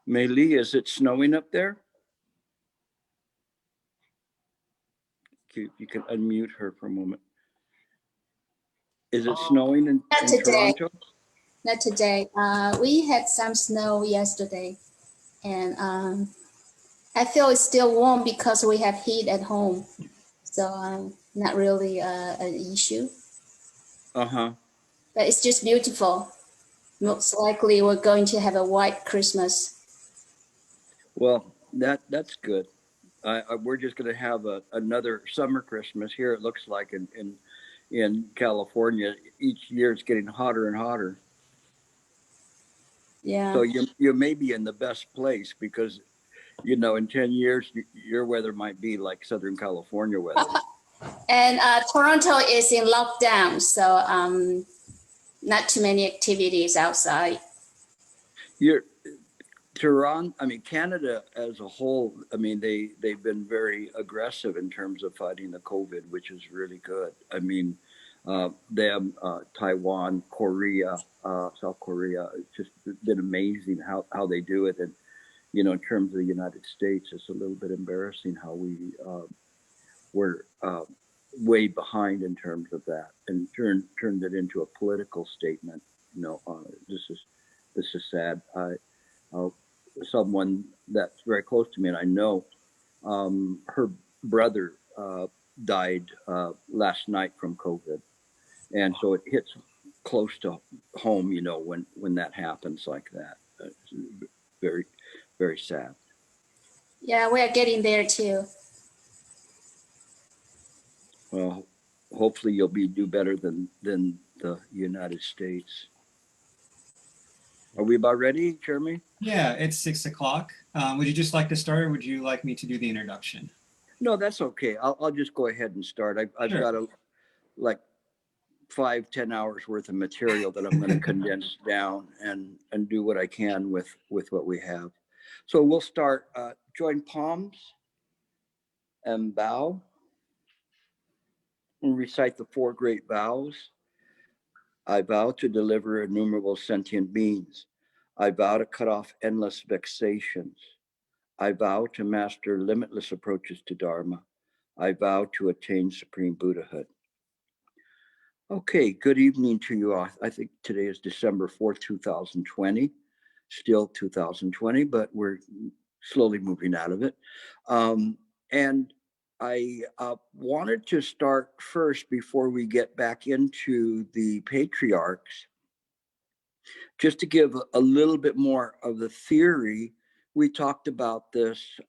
Mei Li, is it snowing up there? You can unmute her for a moment. Is it snowing in Toronto? Not today. We had some snow yesterday, and I feel it's still warm because we have heat at home, so not really an issue. Uh-huh. But it's just beautiful. Most likely, we're going to have a white Christmas. Well, that's good. We're just going to have another summer Christmas here. It looks like in California, each year it's getting hotter and hotter. Yeah. So you may be in the best place because, in 10 years, your weather might be like Southern California weather. And Toronto is in lockdown, so not too many activities outside. Canada as a whole, they've been very aggressive in terms of fighting the COVID, which is really good. Them, Taiwan, Korea, South Korea, it's just been amazing how they do it. And, in terms of the United States, it's a little bit embarrassing how we were way behind in terms of that and turned it into a political statement. This is sad. Someone that's very close to me, and I know her brother died last night from COVID, and so it hits close to home, when that happens like that. It's very, very sad. Yeah, we are getting there too. Well, hopefully you'll do better than the United States. Are we about ready, Jeremy? Yeah, it's 6 o'clock. Would you just like to start, or would you like me to do the introduction? No, that's okay. I'll just go ahead and start. I've Sure. got like 5-10 hours worth of material that I'm going to condense down and do what I can with what we have. So we'll start. Join palms and bow and recite the 4 great vows. I vow to deliver innumerable sentient beings. I vow to cut off endless vexations. I vow to master limitless approaches to Dharma. I vow to attain supreme Buddhahood. Okay, good evening to you all. I think today is December 4th, 2020. Still 2020, but we're slowly moving out of it. And I wanted to start first before we get back into the patriarchs, just to give a little bit more of the theory. We talked about this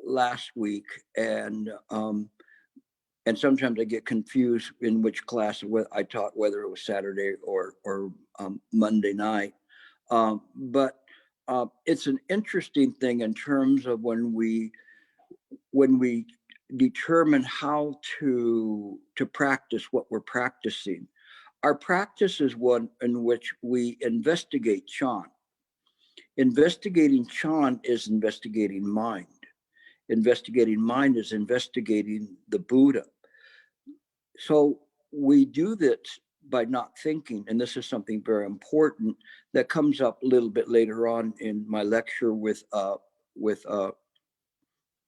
last week, and sometimes I get confused in which class I taught, whether it was Saturday or Monday night. But it's an interesting thing in terms of when we determine how to practice what we're practicing. Our practice is one in which we investigate Chan. Investigating Chan is investigating mind. Investigating mind is investigating the Buddha. So we do this by not thinking, and this is something very important that comes up a little bit later on in my lecture with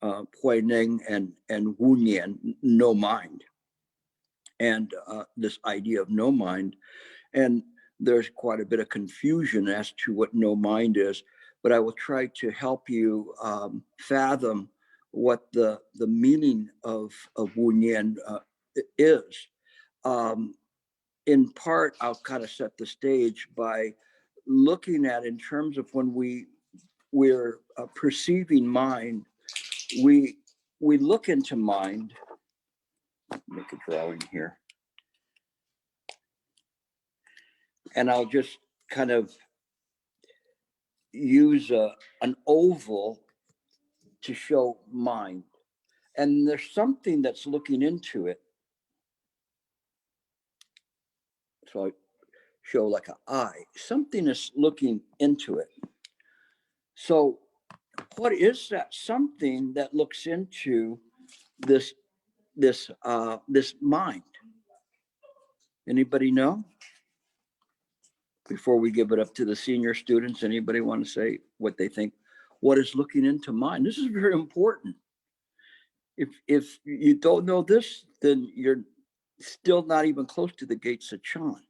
Hui Ning and Wu Nian, no mind, and this idea of no mind. And there's quite a bit of confusion as to what no mind is, but I will try to help you fathom what the meaning of Wu Nian is. In part, I'll kind of set the stage by looking at, in terms of when we're perceiving mind, we look into mind. Make a drawing here, and I'll just kind of use an oval to show mind, and there's something that's looking into it. So I show like an eye. Something is looking into it. So what is that something that looks into this mind? Anybody know? before we give it up to the senior students, anybody want to say what they think? What is looking into mind? This is very important. If you don't know this, then you're still not even close to the gates of Chan.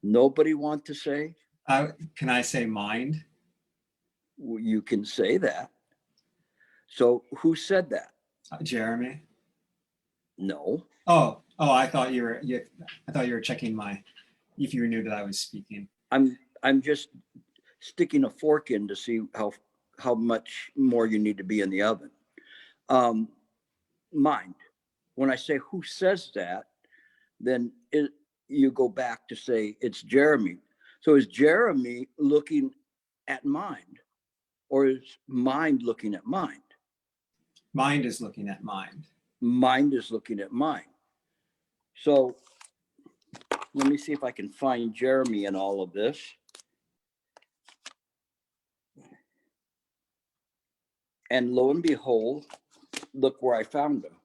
Nobody want to say? Can I say mind? You can say that. So who said that? Jeremy? No. Oh, I thought you were checking if you knew that I was speaking. I'm just sticking a fork in to see how much more you need to be in the oven. Mind. When I say who says that, then you go back to say it's Jeremy. So is Jeremy looking at mind, or is mind looking at mind? Mind is looking at mind. Mind is looking at mind. So let me see if I can find Jeremy in all of this. And lo and behold, look where I found him.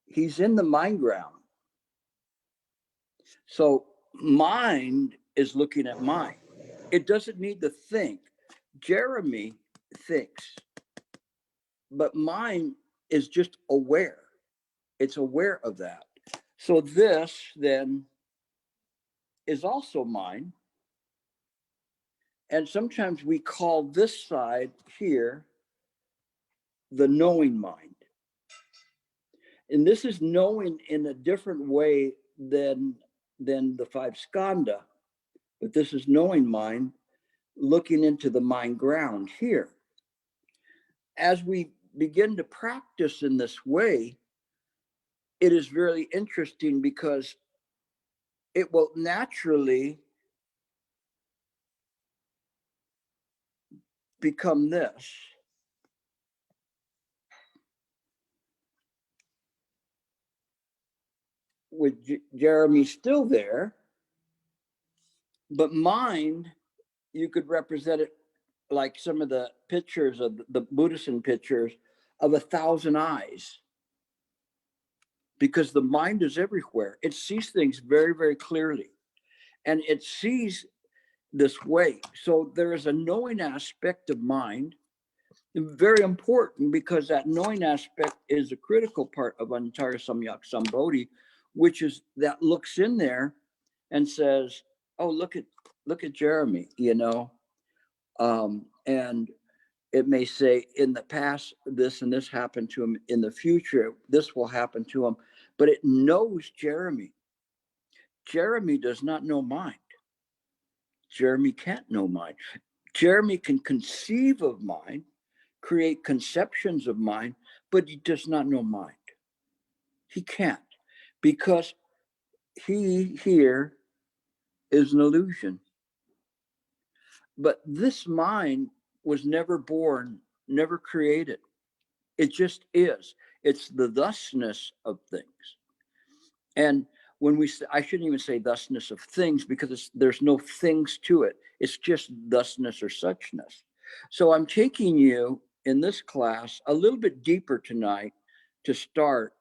He's in the mind ground. So mind is looking at mind. It doesn't need to think. Jeremy thinks, but mind is just aware. It's aware of that. So this then is also mind. And sometimes we call this side here the knowing mind. And this is knowing in a different way than the five skandha, but this is knowing mind, looking into the mind ground here. As we begin to practice in this way, it is very interesting because it will naturally become this. With Jeremy still there, but mind, you could represent it like some of the pictures of the Buddhist pictures of 1,000 eyes, because the mind is everywhere. It sees things very, very clearly, and it sees this way. So there is a knowing aspect of mind, very important, because that knowing aspect is a critical part of entire Samyak Sambodhi, which is that looks in there and says, oh, look at Jeremy, and it may say in the past this and this happened to him, in the future this will happen to him, but it knows Jeremy. Jeremy does not know mind. Jeremy can't know mind. Jeremy can conceive of mind, create conceptions of mind, but he does not know mind. He can't, because he here is an illusion. But this mind was never born, never created. It just is. It's the thusness of things. And when we say, I shouldn't even say thusness of things, because there's no things to it. It's just thusness or suchness. So I'm taking you in this class a little bit deeper tonight to start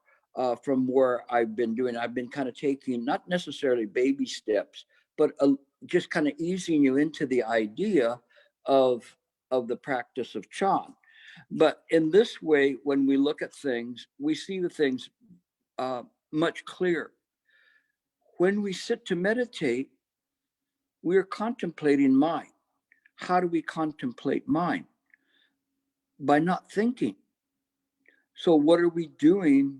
from where I've been doing. I've been kind of taking, not necessarily baby steps, but just kind of easing you into the idea of the practice of Chan. But in this way, when we look at things, we see the things much clearer. When we sit to meditate, we are contemplating mind. How do we contemplate mind? By not thinking. So what are we doing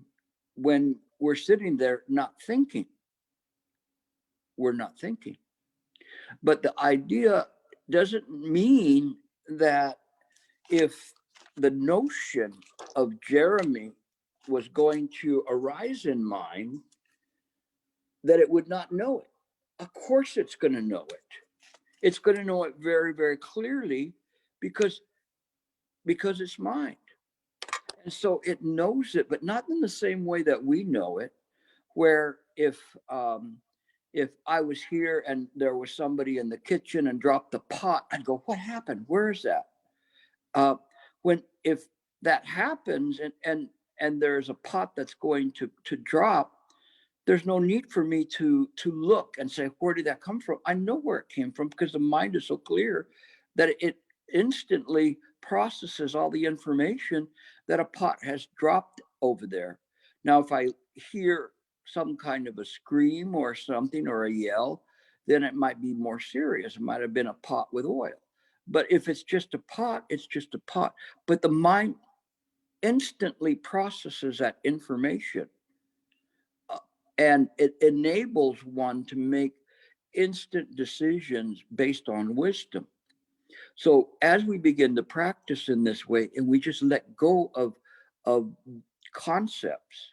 when we're sitting there not thinking? We're not thinking. But the idea doesn't mean that if the notion of Jeremy was going to arise in mind, that it would not know it. Of course it's going to know it. It's going to know it very, very clearly, because it's mind. And so it knows it, but not in the same way that we know it, where if I was here and there was somebody in the kitchen and dropped the pot, I'd go, what happened? Where is that? If that happens and there's a pot that's going to drop, there's no need for me to look and say, where did that come from? I know where it came from because the mind is so clear that it instantly processes all the information that a pot has dropped over there. Now, if I hear some kind of a scream or something or a yell, then it might be more serious. It might have been a pot with oil. But if it's just a pot, it's just a pot. But the mind instantly processes that information, and it enables one to make instant decisions based on wisdom. So as we begin to practice in this way, and we just let go of concepts,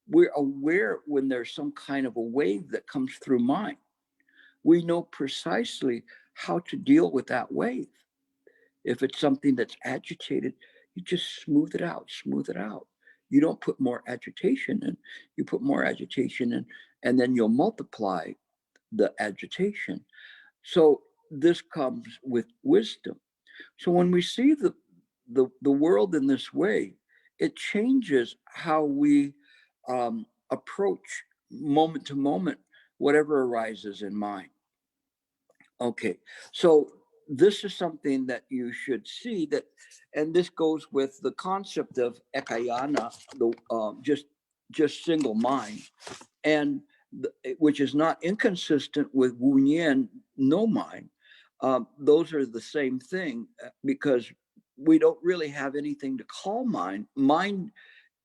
we're aware when there's some kind of a wave that comes through mind. We know precisely how to deal with that wave. If it's something that's agitated, you just smooth it out, smooth it out. You don't put more agitation in, you put more agitation in, and then you'll multiply the agitation. So this comes with wisdom. So when we see the world in this way, it changes how we approach moment to moment whatever arises in mind. Okay, so this is something that you should see that, and this goes with the concept of ekayana, the just single mind, and which is not inconsistent with Wu Yin, no mind. Those are the same thing because we don't really have anything to call mind. Mind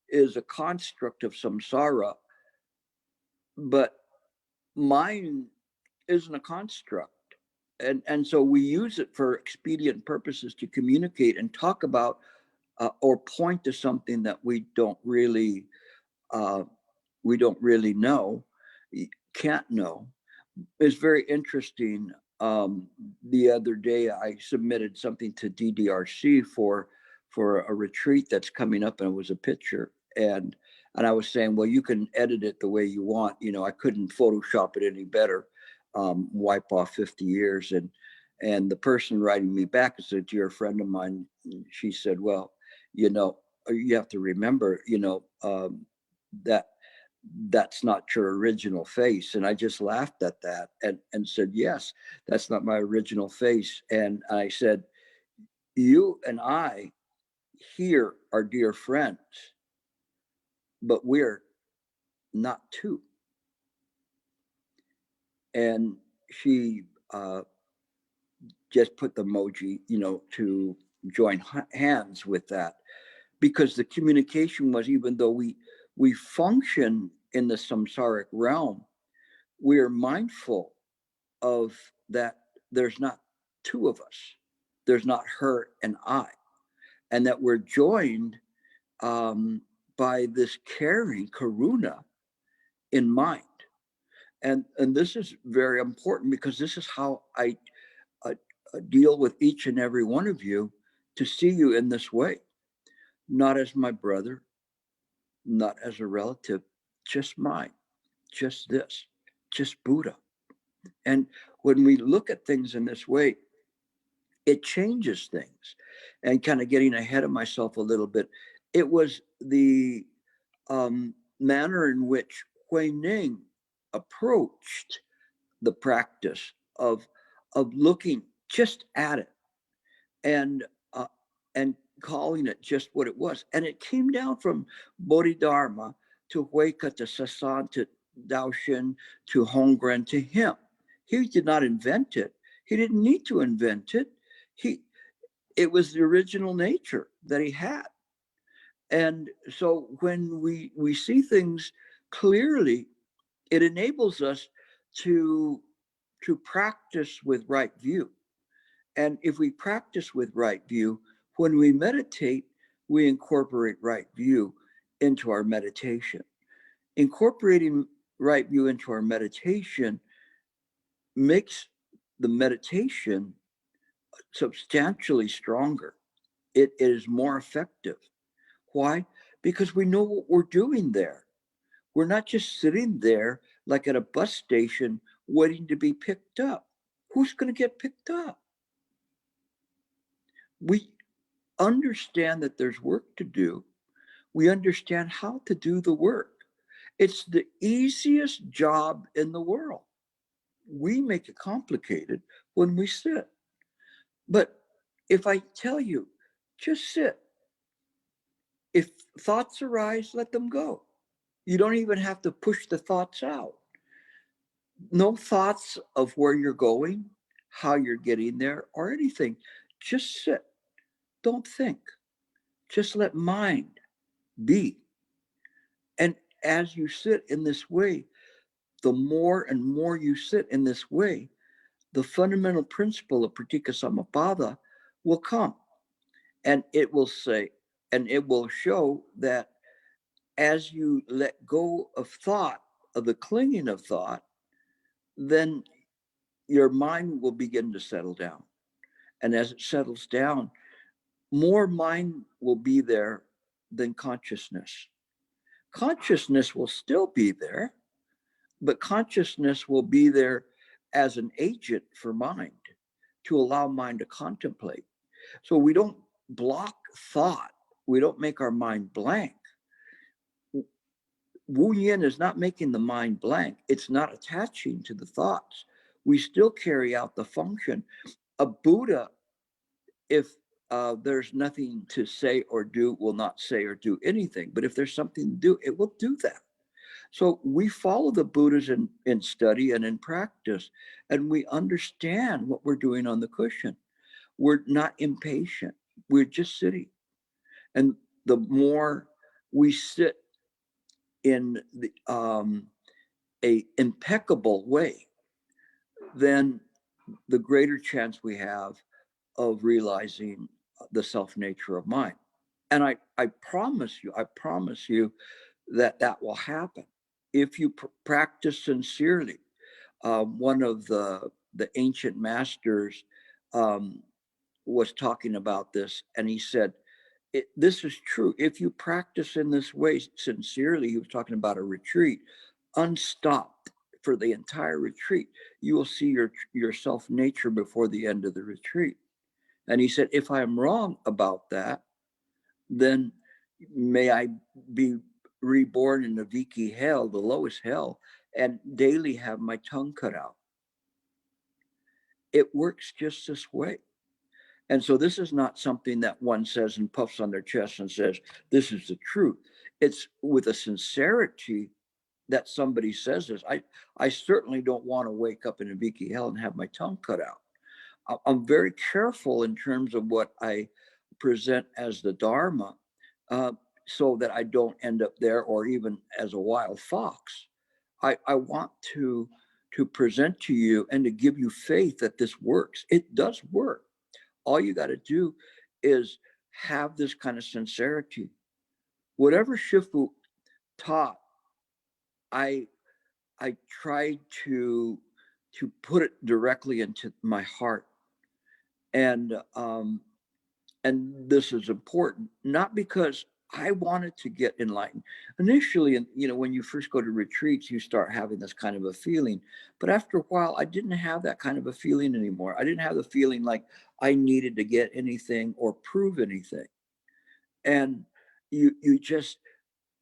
is a construct of samsara, but mind isn't a construct. And so we use it for expedient purposes to communicate and talk about or point to something that we don't really know, can't know. It's very interesting. The other day I submitted something to DDRC for a retreat that's coming up, and it was a picture, and I was saying, well, you can edit it the way you want. You know, I couldn't Photoshop it any better. Wipe off 50 years, and the person writing me back is a dear friend of mine. She said, well, you know, you have to remember, you know, that that's not your original face. And I just laughed at that and said, yes, that's not my original face. And I said, you and I here are dear friends, but we're not two. And she just put the emoji, you know, to join hands with that, because the communication was, even though we function in the samsaric realm, we are mindful of that there's not two of us, there's not her and I, and that we're joined by this caring karuna in mind. And this is very important because this is how I deal with each and every one of you, to see you in this way, not as my brother, not as a relative, just mine, just this, just Buddha. And when we look at things in this way, it changes things. And kind of getting ahead of myself a little bit, it was the manner in which Hui Ning approached the practice of looking just at it and and calling it just what it was. And it came down from Bodhidharma to Huika to Sasan to Daoshin to Hongren to him. He did not invent it. He didn't need to invent it. It was the original nature that he had. And so when we see things clearly, it enables us to practice with right view. And if we practice with right view, when we meditate, we incorporate right view into our meditation. Incorporating right view into our meditation makes the meditation substantially stronger. It is more effective. Why? Because we know what we're doing there. We're not just sitting there like at a bus station waiting to be picked up. Who's going to get picked up? We understand that there's work to do. We understand how to do the work. It's the easiest job in the world. We make it complicated when we sit. But if I tell you, just sit. If thoughts arise, let them go. You don't even have to push the thoughts out. No thoughts of where you're going, how you're getting there, or anything. Just sit. Don't think. Just let mind be. And as you sit in this way, the more and more you sit in this way, the fundamental principle of Pratika Samappada will come. And it will say, and it will show that as you let go of thought, of the clinging of thought, then your mind will begin to settle down. And as it settles down, more mind will be there than consciousness. Consciousness will still be there, but consciousness will be there as an agent for mind to allow mind to contemplate. So we don't block thought. We don't make our mind blank. Wu Yin is not making the mind blank. It's not attaching to the thoughts. We still carry out the function. A Buddha, if there's nothing to say or do, will not say or do anything. But if there's something to do, it will do that. So we follow the Buddhas in study and in practice, and we understand what we're doing on the cushion. We're not impatient. We're just sitting. And the more we sit in a impeccable way, then the greater chance we have of realizing the self nature of mind. And I promise you that that will happen if you practice sincerely. One of the ancient masters was talking about this, and he said, this is true. If you practice in this way sincerely, he was talking about a retreat, unstopped for the entire retreat, you will see your self nature before the end of the retreat. And he said, if I'm wrong about that, then may I be reborn in the Viki hell, the lowest hell, and daily have my tongue cut out. It works just this way. And so this is not something that one says and puffs on their chest and says, this is the truth. It's with a sincerity that somebody says this. I certainly don't want to wake up in a Viki hell and have my tongue cut out. I'm very careful in terms of what I present as the Dharma, so that I don't end up there or even as a wild fox. I want to present to you and to give you faith that this works. It does work. All you got to do is have this kind of sincerity. Whatever Shifu taught, I tried to put it directly into my heart. And this is important, not because I wanted to get enlightened. Initially, when you first go to retreats, you start having this kind of a feeling. But after a while, I didn't have that kind of a feeling anymore. I didn't have the feeling like I needed to get anything or prove anything. And you just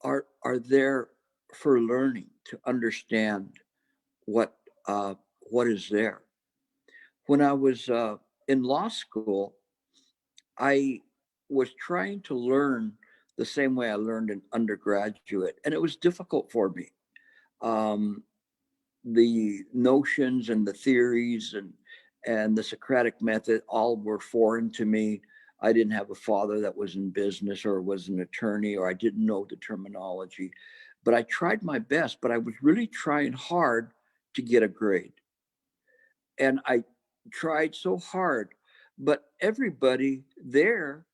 are there for learning, to understand what is there. When I was in law school, I was trying to learn the same way I learned in undergraduate, and it was difficult for me. The notions and the theories and the Socratic method all were foreign to me. I didn't have a father that was in business or was an attorney, or I didn't know the terminology. But I tried my best, but I was really trying hard to get a grade. And I tried so hard, but everybody there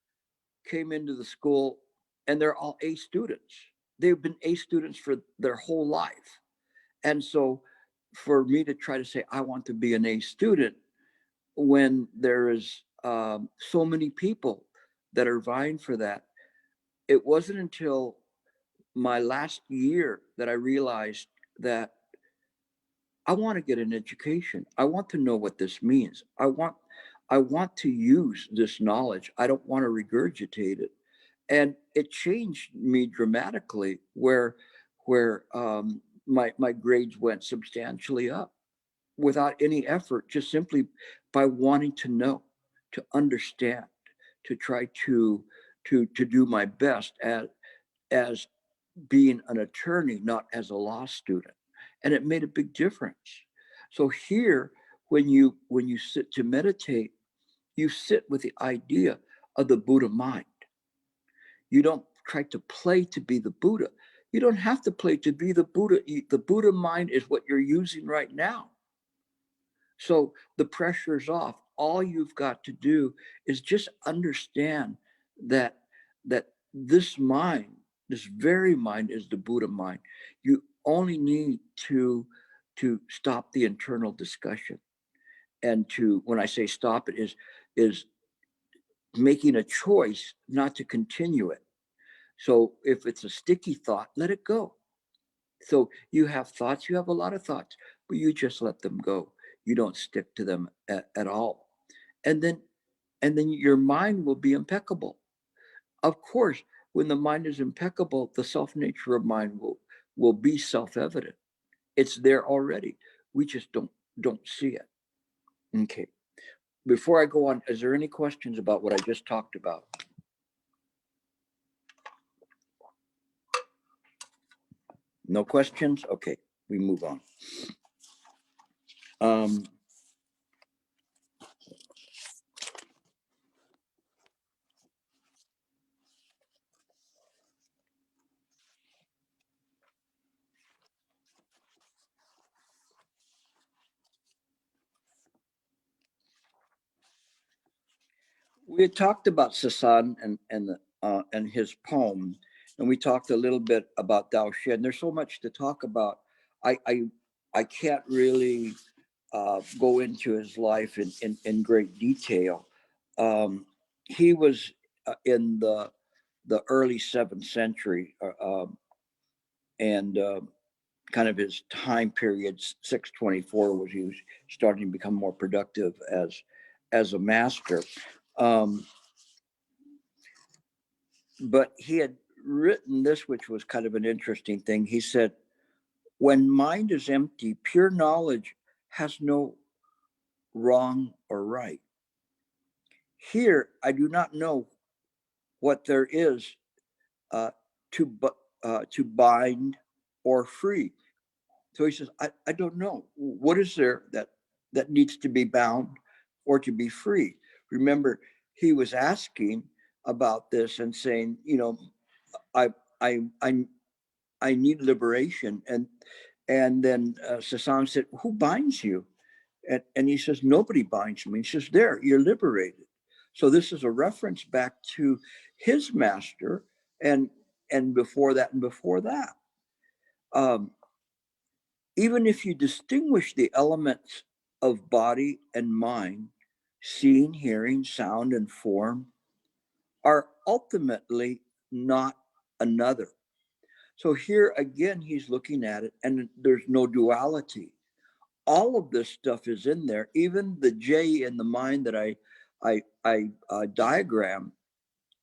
came into the school and they're all A students. They've been A students for their whole life. And so for me to try to say, I want to be an A student when there is so many people that are vying for that, it wasn't until my last year that I realized that I want to get an education. I want to know what this means. I want to use this knowledge. I don't want to regurgitate it. And it changed me dramatically, where where my grades went substantially up without any effort, just simply by wanting to know, to understand, to try to do my best as being an attorney, not as a law student. And it made a big difference. So here, when you sit to meditate, you sit with the idea of the Buddha mind. You don't try to play to be the Buddha. You don't have to play to be the Buddha. The Buddha mind is what you're using right now. So the pressure's off. All you've got to do is just understand that this mind, this very mind, is the Buddha mind. You only need to stop the internal discussion. And to, when I say stop it, is making a choice not to continue it. So if it's a sticky thought, let it go. So you have thoughts, you have a lot of thoughts, but you just let them go. You don't stick to them at all. And then your mind will be impeccable. Of course, when the mind is impeccable, the self nature of mind will be self-evident. It's there already. We just don't see it. Okay. Before I go on, is there any questions about what I just talked about? No questions? Okay, we move on. We had talked about Sasan and his poem, and we talked a little bit about Dao Shen. There's so much to talk about. I can't really go into his life in great detail. He was in the early 7th century, and kind of his time period, 624, was he was starting to become more productive as a master. But he had written this, which was kind of an interesting thing. He said, when mind is empty, pure knowledge has no wrong or right. Here, I do not know what there is to bind or free. So he says, I don't know. What is there that needs to be bound or to be free? Remember, he was asking about this and saying, I need liberation. And then Sasan said, who binds you? And he says, nobody binds me. He says, there, you're liberated. So this is a reference back to his master and before that and before that. Even if you distinguish the elements of body and mind, seeing, hearing, sound, and form are ultimately not another. So here again, he's looking at it and there's no duality. All of this stuff is in there. Even the J in the mind that I diagram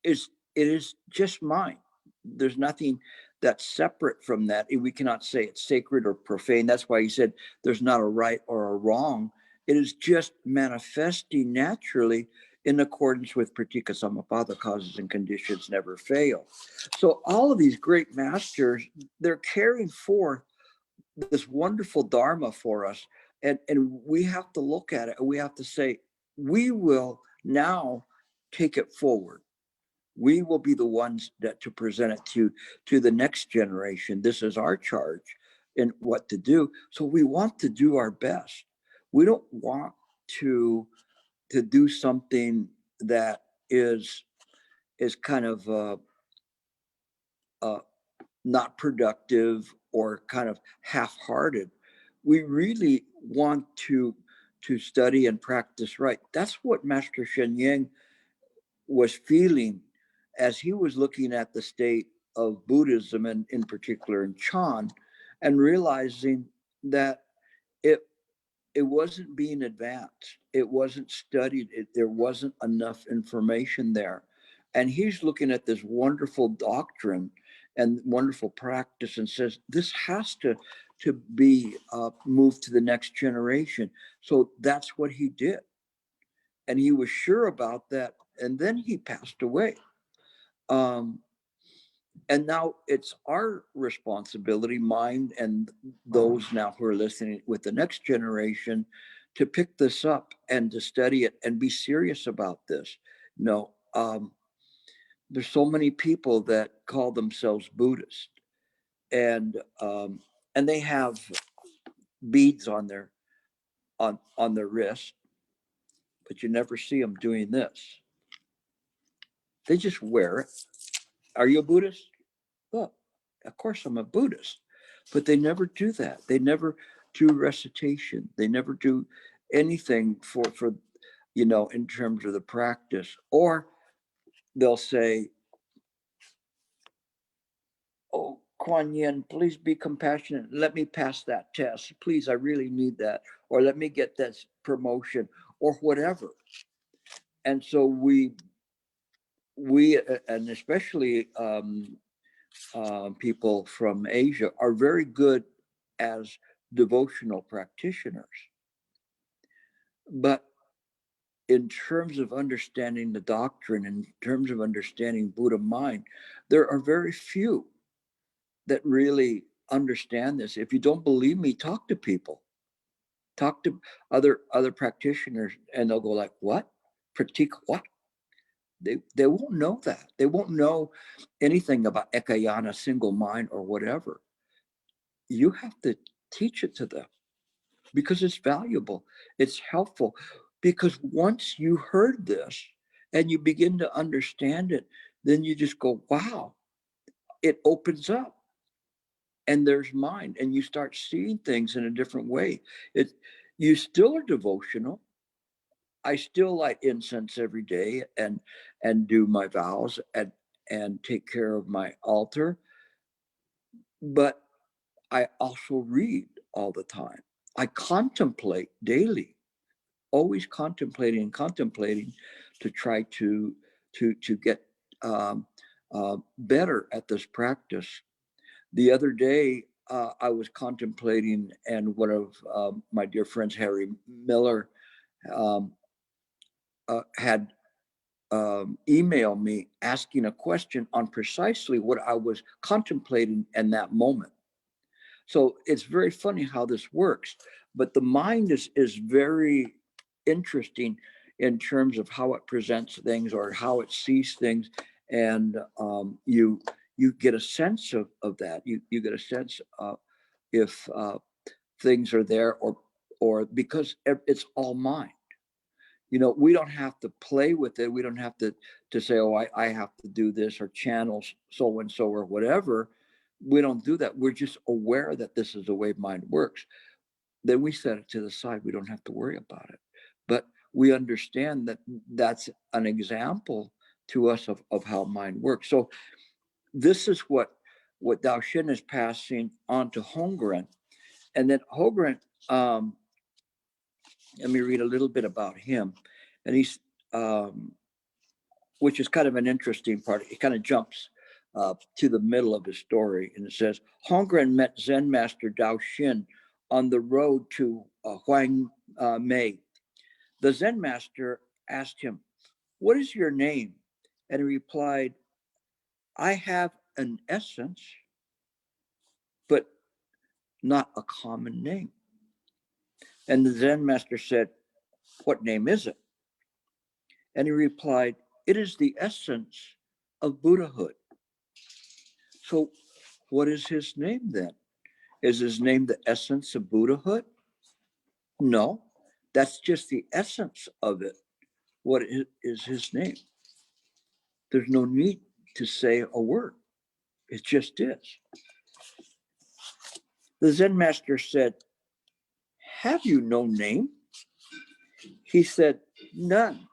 it is just mind. There's nothing that's separate from that. We cannot say it's sacred or profane. That's why he said there's not a right or a wrong. It is just manifesting naturally in accordance with Pratika Samappada, causes and conditions never fail. So all of these great masters, they're carrying forth this wonderful Dharma for us. And we have to look at it and we have to say, we will now take it forward. We will be the ones that to present it to the next generation. This is our charge in what to do. So we want to do our best. We don't want to do something that is kind of not productive or kind of half-hearted. We really want to study and practice right. That's what Master Shen Yang was feeling as he was looking at the state of Buddhism, and in particular in Chan, and realizing that it wasn't being advanced, it wasn't studied, there wasn't enough information there. And he's looking at this wonderful doctrine and wonderful practice, and says this has to be moved to the next generation. So that's what he did, and he was sure about that, and then he passed away. And now it's our responsibility, mine and those now who are listening with the next generation, to pick this up and to study it and be serious about this. There's so many people that call themselves Buddhist, and they have beads on their wrist, but you never see them doing this. They just wear it. Are you a Buddhist? Well, of course I'm a Buddhist, but they never do that. They never do recitation. They never do anything for in terms of the practice. Or they'll say, "Oh, Kuan Yin, please be compassionate. Let me pass that test. Please, I really need that. Or let me get this promotion," or whatever. And so we and especially people from Asia are very good as devotional practitioners. But in terms of understanding the doctrine, in terms of understanding Buddha mind, there are very few that really understand this. If you don't believe me, talk to people. Talk to other practitioners, and they'll go like, "What? Pratik what?" They won't know that. They won't know anything about ekayana, single mind, or whatever. You have to teach it to them because it's valuable. It's helpful. Because once you heard this and you begin to understand it, then you just go, wow, it opens up. And there's mind, and you start seeing things in a different way. You still are devotional. I still light incense every day and do my vows and take care of my altar. But I also read all the time. I contemplate daily, always contemplating and contemplating to try to get better at this practice. The other day, I was contemplating, and one of my dear friends, Harry Miller, had emailed me asking a question on precisely what I was contemplating in that moment. So it's very funny how this works, but the mind is very interesting in terms of how it presents things or how it sees things, and you get a sense of that. You get a sense if things are there or because it's all mind. We don't have to play with it. We don't have to say, oh, I have to do this or channel so and so or whatever. We don't do that. We're just aware that this is the way mind works. Then we set it to the side. We don't have to worry about it. But we understand that that's an example to us of how mind works. So this is what Dao Xin is passing on to Hongren. And then Hongren, let me read a little bit about him. And he's, which is kind of an interesting part. It kind of jumps to the middle of his story. And it says, Hongren met Zen master Dao Xin on the road to Huang Mei. The Zen master asked him, "What is your name?" And he replied, "I have an essence, but not a common name." And the Zen master said, "What name is it?" And he replied, "It is the essence of Buddhahood." So what is his name then? Is his name the essence of Buddhahood? No, that's just the essence of it. What is his name? There's no need to say a word. It just is. The Zen master said, "Have you no name?" He said, "None,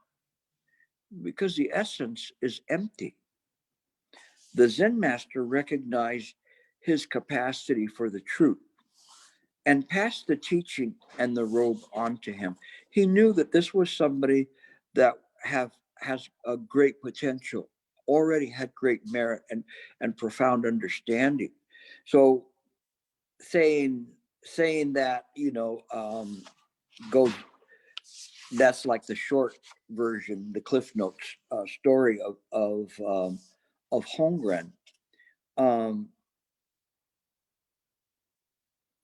because the essence is empty." The Zen master recognized his capacity for the truth and passed the teaching and the robe on to him. He knew that this was somebody that has a great potential already had great merit and profound understanding. So saying that, goes, that's like the short version, the Cliff Notes story of Holmgren.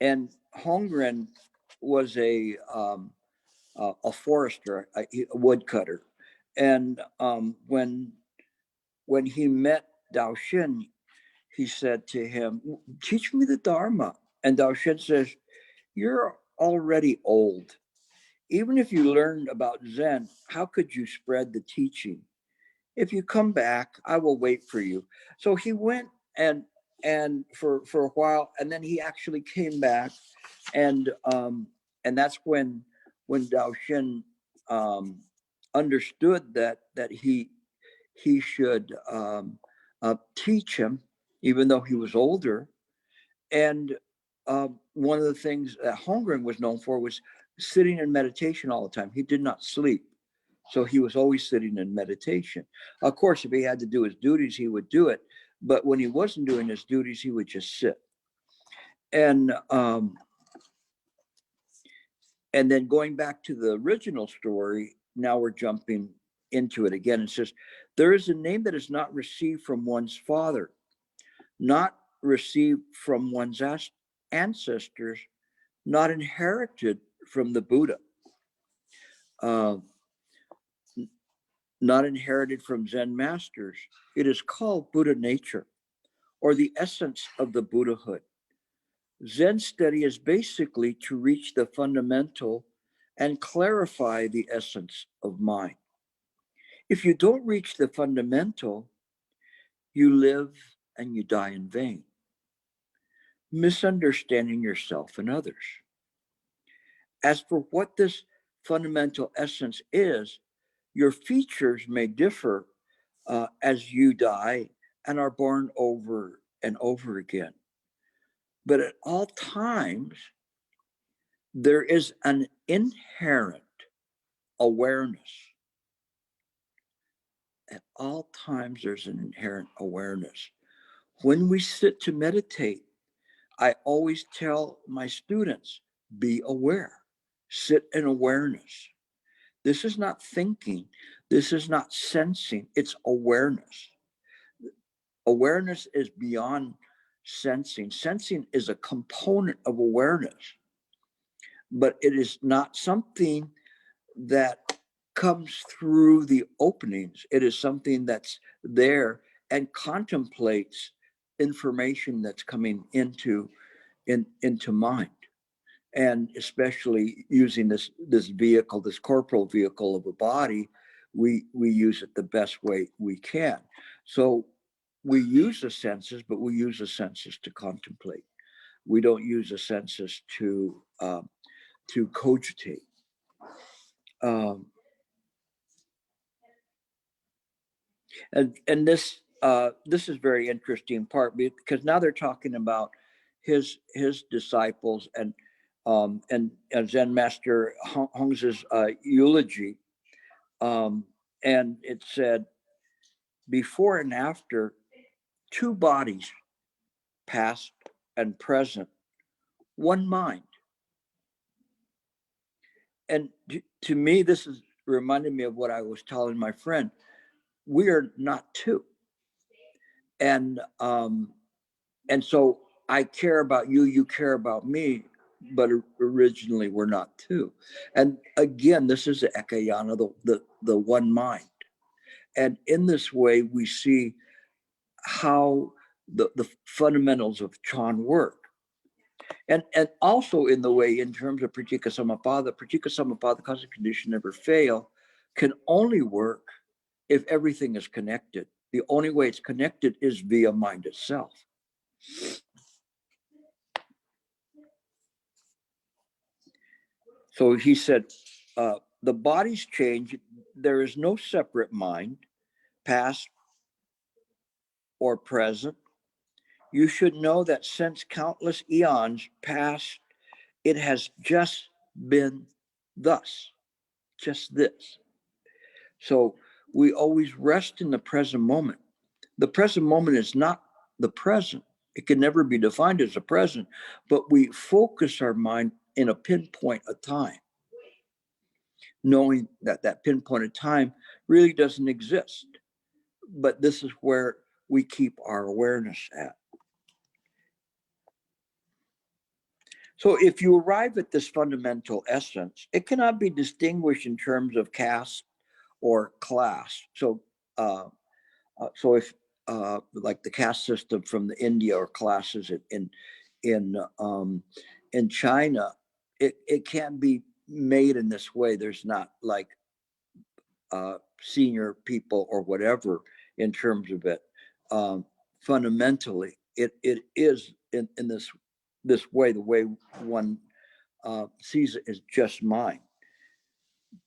And Holmgren was a forester, a woodcutter, and when he met Dao Xin, he said to him, "Teach me the Dharma." And Dao Xin says, "You're already old. Even if you learned about Zen, how could you spread the teaching? If you come back, I will wait for you." So he went and for a while, and then he actually came back, and that's when Dao Xin understood that he should teach him, even though he was older. And one of the things that Holmgren was known for was sitting in meditation all the time. He did not sleep. So he was always sitting in meditation. Of course, if he had to do his duties, he would do it. But when he wasn't doing his duties, he would just sit. And then going back to the original story, now we're jumping into it again. It says, "There is a name that is not received from one's father, not received from one's ancestors, not inherited from the Buddha, not inherited from Zen masters. It is called Buddha nature, or the essence of the Buddhahood. Zen study is basically to reach the fundamental and clarify the essence of mind. If you don't reach the fundamental, you live and you die in vain, misunderstanding yourself and others. As for what this fundamental essence is, your features may differ as you die and are born over and over again. But at all times, there is an inherent awareness. At all times, there's an inherent awareness. When we sit to meditate, I always tell my students, be aware, sit in awareness. This is not thinking. This is not sensing. It's awareness. Awareness is beyond sensing. Sensing is a component of awareness, but it is not something that comes through the openings. It is something that's there and contemplates information that's coming into mind. And especially using this vehicle, this corporal vehicle of a body, we use it the best way we can. So we use the senses, but we use the senses to contemplate. We don't use the senses to cogitate. And this is very interesting part, because now they're talking about his disciples and Zen Master Hong's eulogy, and it said, before and after, two bodies, past and present, one mind. And to me, this is reminded me of what I was telling my friend. We are not two. And so I care about you, you care about me, but originally we're not two. And again, this is the ekayana, the one mind. And in this way, we see how the fundamentals of Chan work. And also in the way, in terms of pratika samappada, the cosmic condition never fail, can only work if everything is connected. The only way it's connected is via mind itself. So he said, the bodies change. There is no separate mind, past or present. You should know that since countless eons past, it has just been thus, just this. So we always rest in the present moment. The present moment is not the present. It can never be defined as a present, but we focus our mind in a pinpoint of time, knowing that that pinpoint of time really doesn't exist. But this is where we keep our awareness at. So if you arrive at this fundamental essence, it cannot be distinguished in terms of caste or class. So if like the caste system from the India or classes in China, it can't be made in this way. There's not like senior people or whatever in terms of it. Fundamentally, it is in this way, the way one sees it is just mind.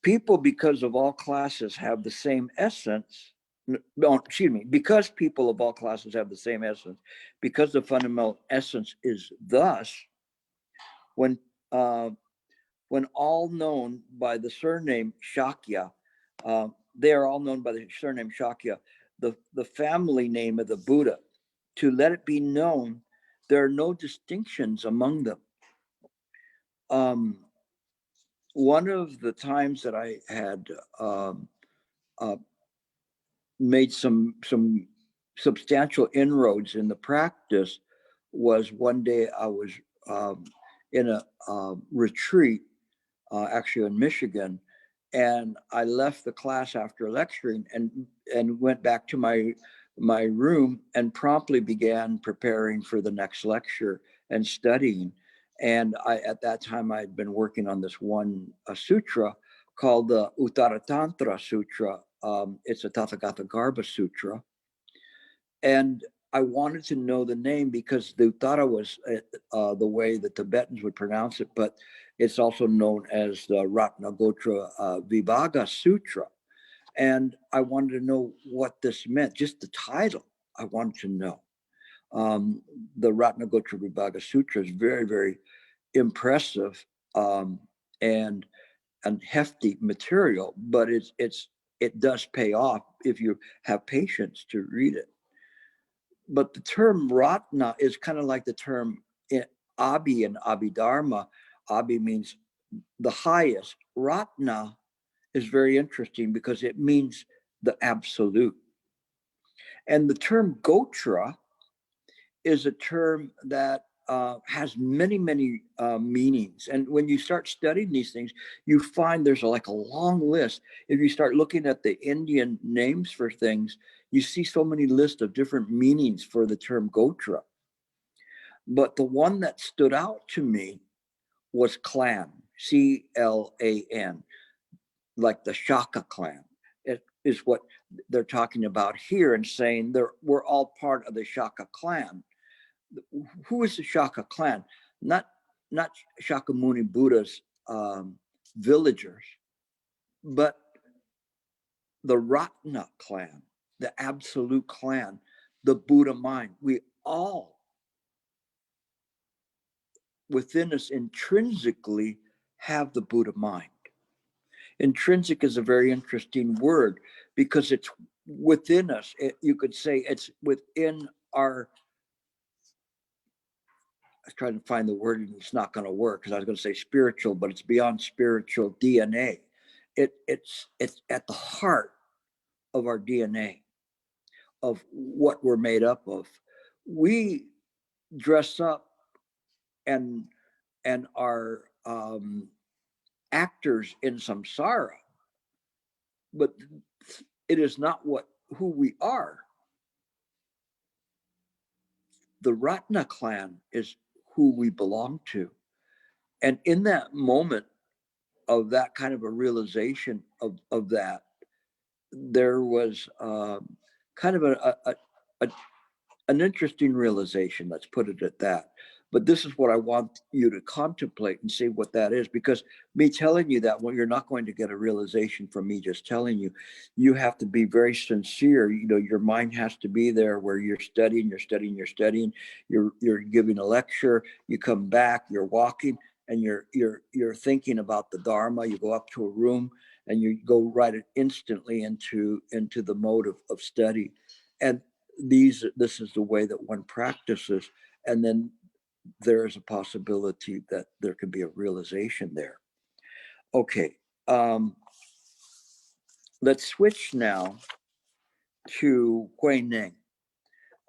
People, because of all classes, have the same essence. No, excuse me, because people of all classes have the same essence, because the fundamental essence is thus, when all known by the surname Shakya, they are all known by the surname Shakya, the family name of the Buddha, to let it be known there are no distinctions among them. One of the times that I had made some substantial inroads in the practice was one day I was in a retreat, actually in Michigan, and I left the class after lecturing and went back to my room and promptly began preparing for the next lecture and studying. And at that time I had been working on this one sutra called the Uttara Tantra Sutra. It's a Tathagata Garbha Sutra. And I wanted to know the name because the Uttara was the way the Tibetans would pronounce it, but it's also known as the Nagotra Vibhaga Sutra. And I wanted to know what this meant, just the title, I wanted to know. The Ratnagotra Vibhaga Sutra is very, very impressive and hefty material, but it does pay off if you have patience to read it. But the term Ratna is kind of like the term Abhi and Abhidharma. Abhi means the highest. Ratna is very interesting because it means the absolute. And the term Gotra is a term that has many, many meanings. And when you start studying these things, you find there's like a long list. If you start looking at the Indian names for things, you see so many lists of different meanings for the term Gotra. But the one that stood out to me was clan, C-L-A-N, like the Shaka clan. It is what they're talking about here and saying we're all part of the Shaka clan. Who is the Shaka clan? Not Shakyamuni Buddha's villagers, but the Ratna clan, the absolute clan, the Buddha mind. We all within us intrinsically have the Buddha mind. Intrinsic is a very interesting word because it's within us. You could say it's within our, I was trying to find the word and it's not going to work because I was going to say spiritual, but it's beyond spiritual DNA. It's at the heart of our DNA, of what we're made up of. We dress up and are actors in samsara, but it is not who we are. The Ratna clan is who we belong to. And in that moment of that kind of a realization of that, there was kind of an interesting realization, let's put it at that. But this is what I want you to contemplate and see what that is, because me telling you that, well, you're not going to get a realization from me just telling you. You have to be very sincere. You know, your mind has to be there where you're studying, you're giving a lecture, you come back, you're walking, and you're thinking about the Dharma. You go up to a room and you go right instantly into the mode of study. And this is the way that one practices, and then there is a possibility that there could be a realization there. Okay, let's switch now to Hui Ning.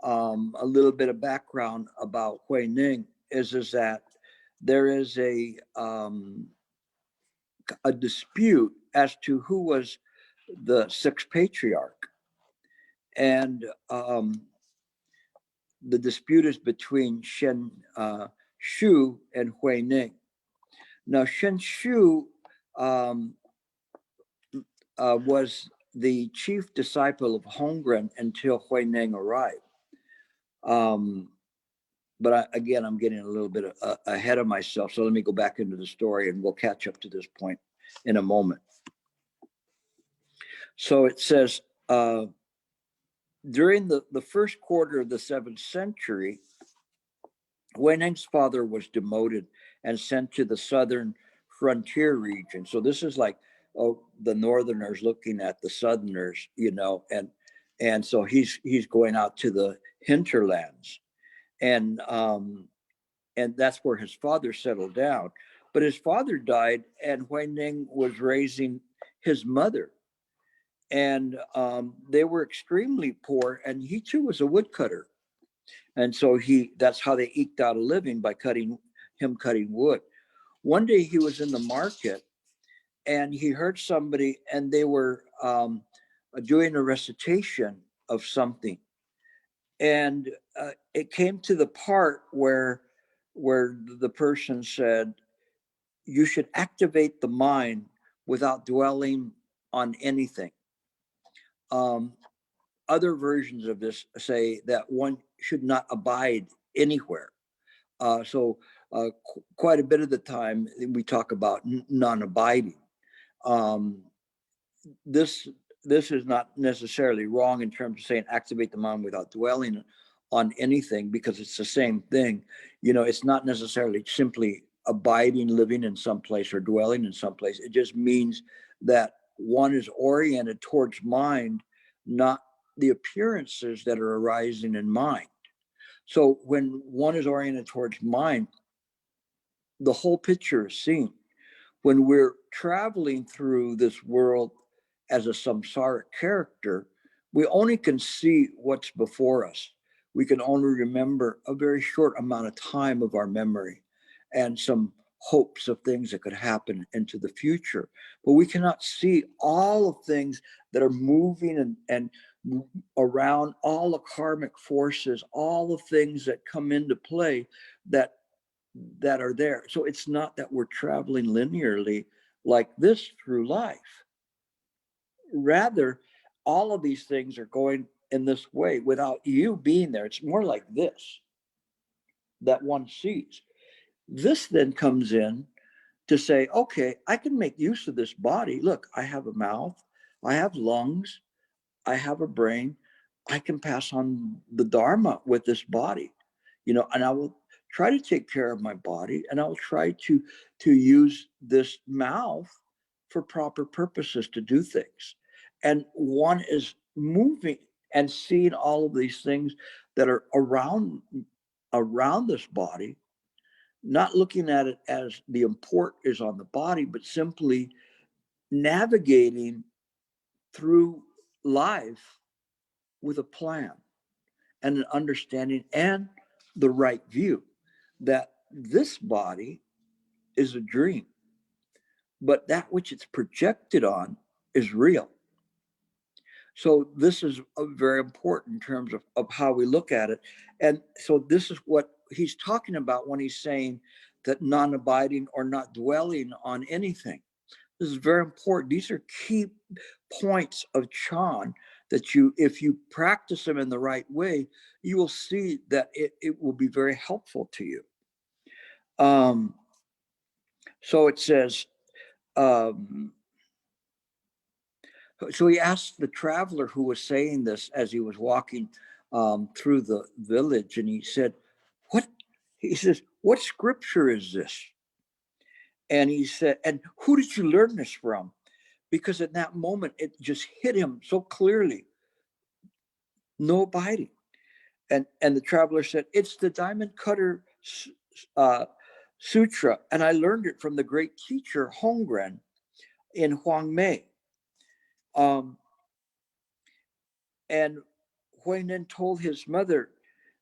A little bit of background about Hui Ning is that there is a dispute as to who was the Sixth Patriarch. And the dispute is between Shen Shu and Hui Ning. Now, Shen Shu was the chief disciple of Hongren until Hui Ning arrived. But again, I'm getting a little bit ahead of myself. So let me go back into the story and we'll catch up to this point in a moment. So it says, during the first quarter of the 7th century, Hui Ning's father was demoted and sent to the southern frontier region. So this is like the northerners looking at the southerners, you know, and so he's going out to the hinterlands, and that's where his father settled down. But his father died, and Hui Ning was raising his mother, and they were extremely poor, and he too was a woodcutter. And so that's how they eked out a living, by cutting wood. One day he was in the market and he heard somebody, and they were doing a recitation of something. And it came to the part where the person said, you should activate the mind without dwelling on anything. Other versions of this say that one should not abide anywhere. So quite a bit of the time we talk about non-abiding. This is not necessarily wrong in terms of saying activate the mind without dwelling on anything, because it's the same thing. You know, it's not necessarily simply abiding, living in some place, or dwelling in some place. It just means that one is oriented towards mind, not the appearances that are arising in mind. So when one is oriented towards mind, the whole picture is seen. When we're traveling through this world as a samsaric character, we only can see what's before us. We can only remember a very short amount of time of our memory and some hopes of things that could happen into the future. But we cannot see all of things that are moving and around, all the karmic forces, all the things that come into play that are there. So it's not that we're traveling linearly like this through life. Rather, all of these things are going in this way without you being there. It's more like this that one sees. This then comes in to say, okay, I can make use of this body. Look, I have a mouth, I have lungs, I have a brain. I can pass on the Dharma with this body, you know, and I will try to take care of my body, and I'll try to use this mouth for proper purposes to do things. And one is moving and seeing all of these things that are around this body, not looking at it as the import is on the body, but simply navigating through life with a plan and an understanding and the right view that this body is a dream, but that which it's projected on is real. So this is very important in terms of how we look at it. And so this is what he's talking about when he's saying that non-abiding or not dwelling on anything. This is very important. These are key points of Chan that if you practice them in the right way, you will see that it will be very helpful to you. So it says, so he asked the traveler who was saying this as he was walking through the village, and he said, he says, what scripture is this? And he said, and who did you learn this from? Because at that moment, it just hit him so clearly. No abiding. And the traveler said, it's the diamond cutter sutra. And I learned it from the great teacher Hongren in Huangmei. And Huainan told his mother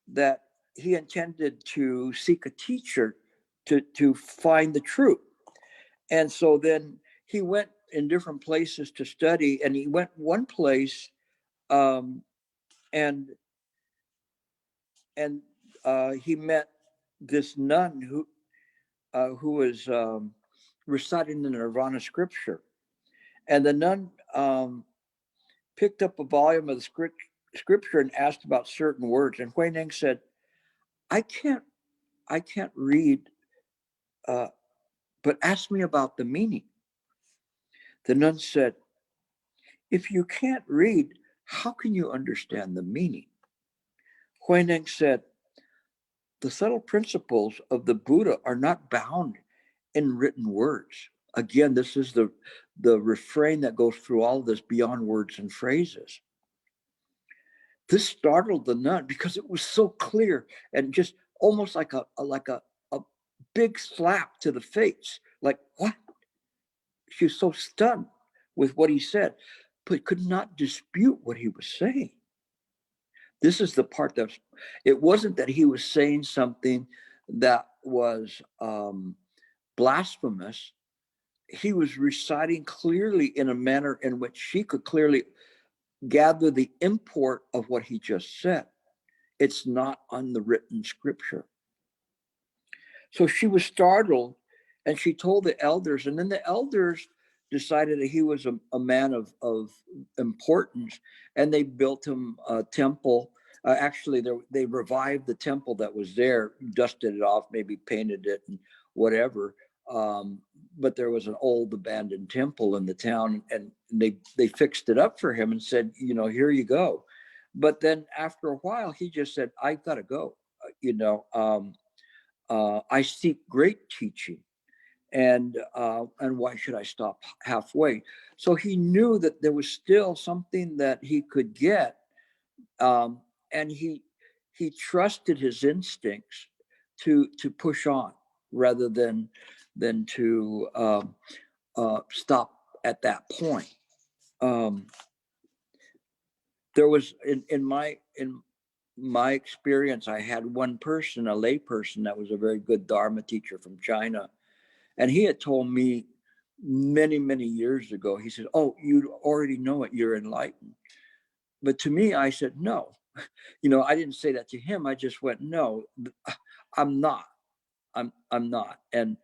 that he intended to seek a teacher to find the truth. And so then he went in different places to study, and he went one place and he met this nun who was reciting the Nirvana scripture. And the nun picked up a volume of the scripture and asked about certain words. And Huineng said, I can't read, but ask me about the meaning. The nun said, if you can't read, how can you understand the meaning? Huineng said, the subtle principles of the Buddha are not bound in written words. Again, this is the refrain that goes through all of this, beyond words and phrases. This startled the nun because it was so clear and just almost like a big slap to the face. Like, what? She was so stunned with what he said, but could not dispute what he was saying. This is the part that it wasn't that he was saying something that was blasphemous. He was reciting clearly in a manner in which she could clearly gather the import of what he just said. It's not on the written scripture. So she was startled, and she told the elders, and then the elders decided that he was a man of importance, and they built him a temple. Actually, they revived the temple that was there, dusted it off, maybe painted it and whatever. But there was an old abandoned temple in the town, and they fixed it up for him and said, here you go. But then after a while, he just said, I gotta go. I seek great teaching, and why should I stop halfway? So he knew that there was still something that he could get, and he trusted his instincts to push on rather than to stop at that point. There was in my experience, I had one person, a lay person, that was a very good Dharma teacher from China. And he had told me many, many years ago, he said, oh, you already know it, you're enlightened. But to me, I said, no. I didn't say that to him. I just went, no, I'm not. I'm not. And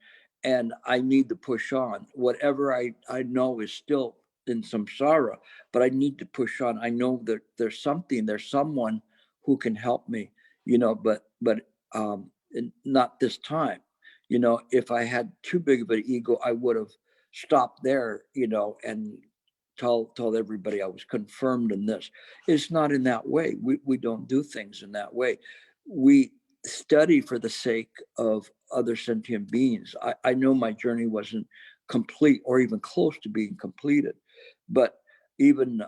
I need to push on. Whatever I know is still in samsara, but I need to push on. I know that there's someone who can help me, but not this time. If I had too big of an ego, I would have stopped there, and told everybody I was confirmed in this. It's not in that way. We don't do things in that way. We study for the sake of other sentient beings. I know my journey wasn't complete or even close to being completed, but even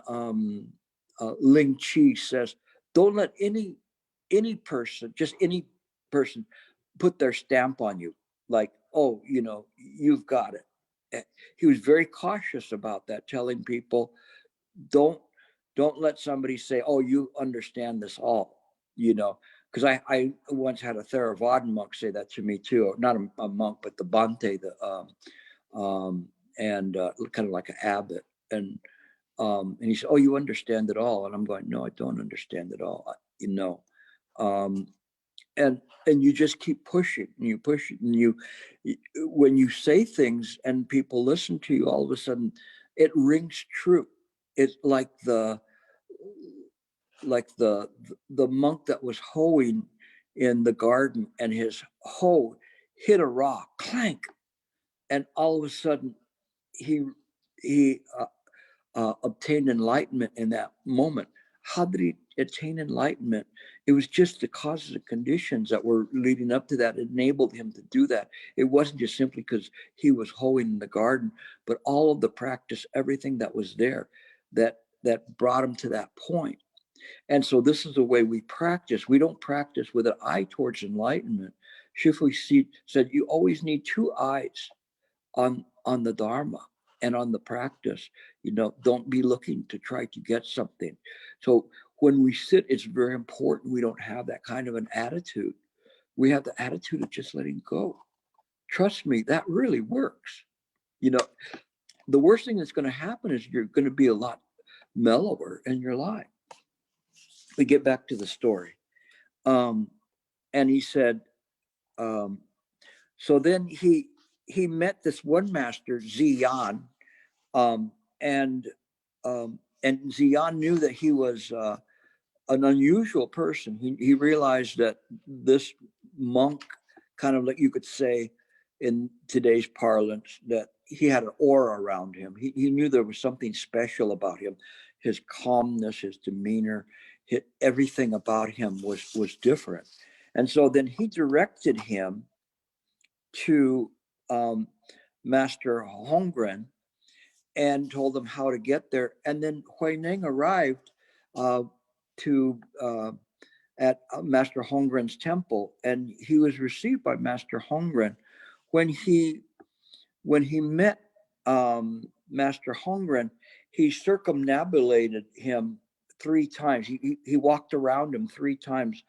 Ling Chi says, don't let any person, just any person, put their stamp on you, like, oh, you've got it. He was very cautious about that, telling people, don't let somebody say, oh, you understand this all, because I once had a Theravadan monk say that to me too, not a monk, but the Bhante, and kind of like an abbot, and he said, oh, you understand it all, and I'm going, no, I don't understand it all, and you just keep pushing, and you push it, and when you say things and people listen to you, all of a sudden it rings true. It's like the monk that was hoeing in the garden, and his hoe hit a rock, clank, and all of a sudden he obtained enlightenment in that moment. How did he attain enlightenment? It was just the causes and conditions that were leading up to that enabled him to do that. It wasn't just simply because he was hoeing in the garden, but all of the practice, everything that was there that brought him to that point. And so this is the way we practice. We don't practice with an eye towards enlightenment. Shifu said you always need two eyes on the Dharma and on the practice. Don't be looking to try to get something. So when we sit, it's very important we don't have that kind of an attitude. We have the attitude of just letting go. Trust me, that really works. The worst thing that's going to happen is you're going to be a lot mellower in your life. We get back to the story. And he said, so then he met this one master, Ziyan, and Ziyan knew that he was an unusual person. He realized that this monk, kind of like you could say in today's parlance, that he had an aura around him. He knew there was something special about him. His calmness, his demeanor, everything about him was different. And so then he directed him to Master Hongren and told him how to get there. And then Huineng arrived at Master Hongren's temple, and he was received by Master Hongren. When he met Master Hongren, he circumambulated him 3 times. He walked around him 3 times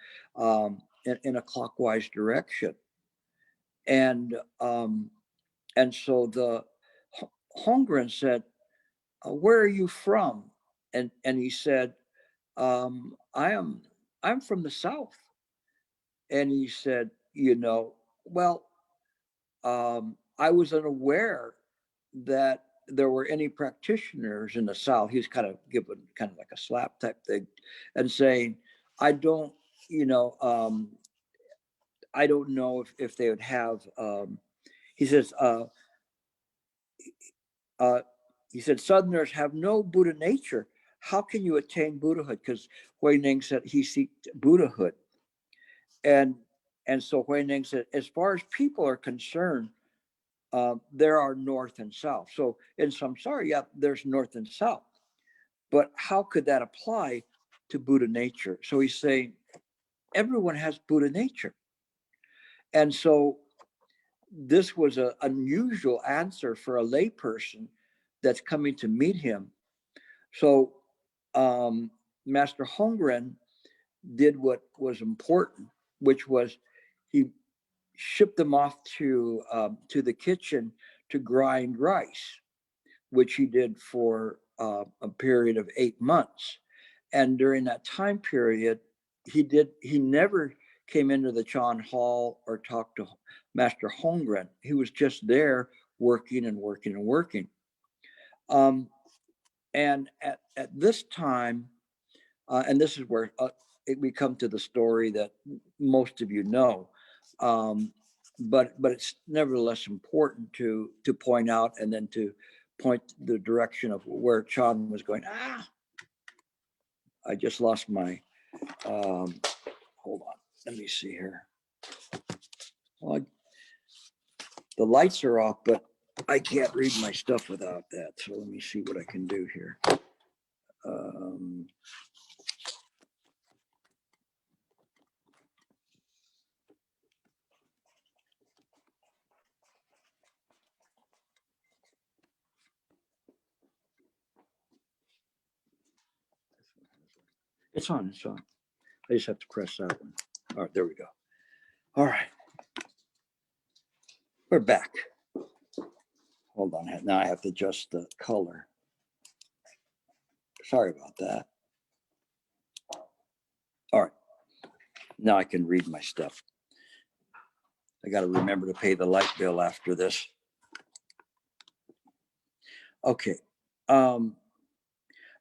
in a clockwise direction. And so the Hongren said, where are you from? And he said, I'm from the South. And he said, well, I was unaware that there were any practitioners in the South. He was kind of given kind of like a slap type thing and saying, I don't know if they would have, he says, he said, Southerners have no Buddha nature. How can you attain Buddhahood? Because Huineng said he seeked Buddhahood. And so Huineng said, as far as people are concerned, there are North and South. So in samsara, yeah, there's North and South. But how could that apply to Buddha nature? So he's saying, everyone has Buddha nature. And so this was an unusual answer for a layperson that's coming to meet him. So Master Hongren did what was important, which was he shipped them off to the kitchen to grind rice, which he did for a period of 8 months. And during that time period, he never came into the Chan Hall or talked to Master Hongren. He was just there working and working and working. And at this time, and this is where we come to the story that most of you know, but it's nevertheless important to point out and then to point the direction of where Chan was going. I just lost my, hold on, let me see here. Well, the lights are off, but I can't read my stuff without that. So let me see what I can do here. It's on. I just have to press that one. All right, there we go. All right. We're back. Hold on. Now I have to adjust the color. Sorry about that. All right. Now I can read my stuff. I got to remember to pay the light bill after this. Okay.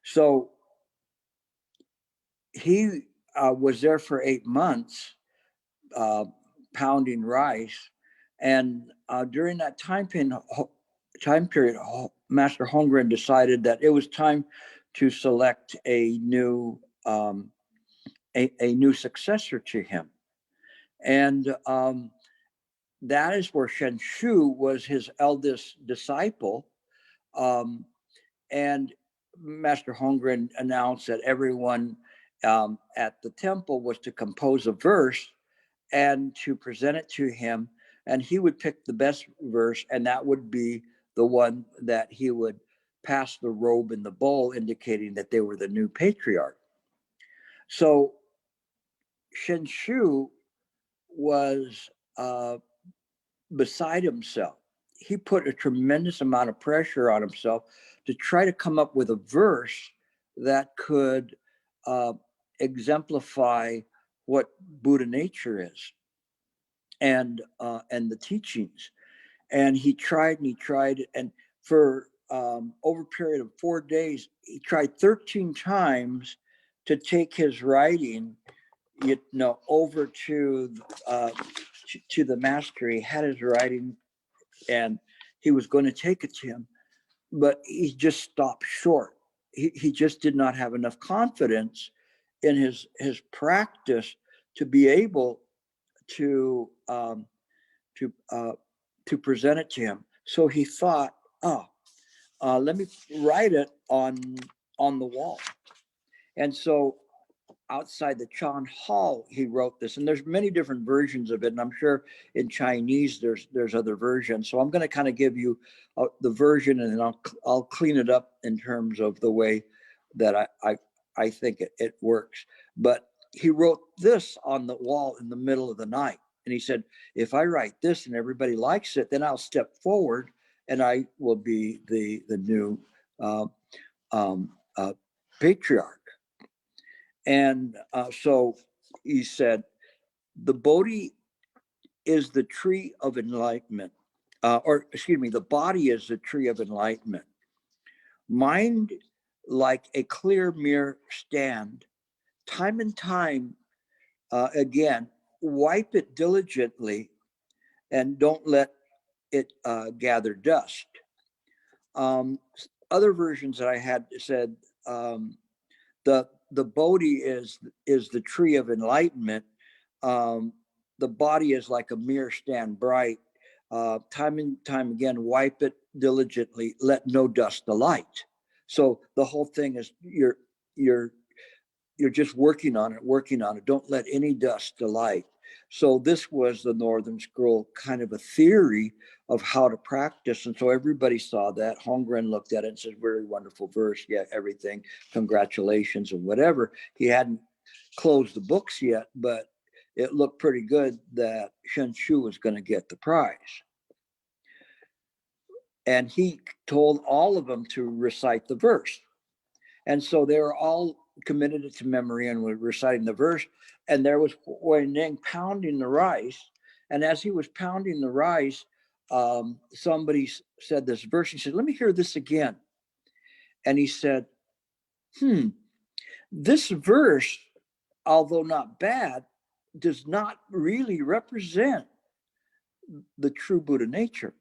So he was there for 8 months, pounding rice. And during that time period, Master Hongren decided that it was time to select a new successor to him. And that is where Shen Shu was his eldest disciple. And Master Hongren announced that everyone at the temple was to compose a verse and to present it to him, and he would pick the best verse, and that would be the one that he would pass the robe in the bowl, indicating that they were the new patriarch. So Shenshu was beside himself. He put a tremendous amount of pressure on himself to try to come up with a verse that could exemplify what Buddha nature is, and the teachings. And he tried and he tried, and for over a period of 4 days, he tried 13 times to take his writing, over to the master. He had his writing, and he was going to take it to him, but he just stopped short. He just did not have enough confidence in his practice to be able to present it to him. So he thought, let me write it on the wall. And so outside the Chan Hall, he wrote this, and there's many different versions of it, and I'm sure in Chinese there's other versions. So I'm going to kind of give you the version, and then I'll clean it up in terms of the way that I think it works. But he wrote this on the wall in the middle of the night, and he said, if I write this and everybody likes it, then I'll step forward and I will be the new patriarch. And so he said, the Bodhi is the tree of enlightenment, the body is the tree of enlightenment. Mind, like a clear mirror stand, time and time again, wipe it diligently and don't let it gather dust. Other versions that I had said, the Bodhi is the tree of enlightenment. The body is like a mirror stand bright. Time and time again, wipe it diligently, let no dust alight. So the whole thing is you're just working on it. Don't let any dust alight. So this was the Northern Scroll kind of a theory of how to practice. And so everybody saw that. Hongren looked at it and said, very wonderful verse. Yeah, everything. Congratulations and whatever. He hadn't closed the books yet, but it looked pretty good that Shenshu was going to get the prize. And he told all of them to recite the verse. And so they were all committed it to memory and were reciting the verse. And there was Huineng pounding the rice. And as he was pounding the rice, somebody said this verse. He said, let me hear this again. And he said, this verse, although not bad, does not really represent the true Buddha nature.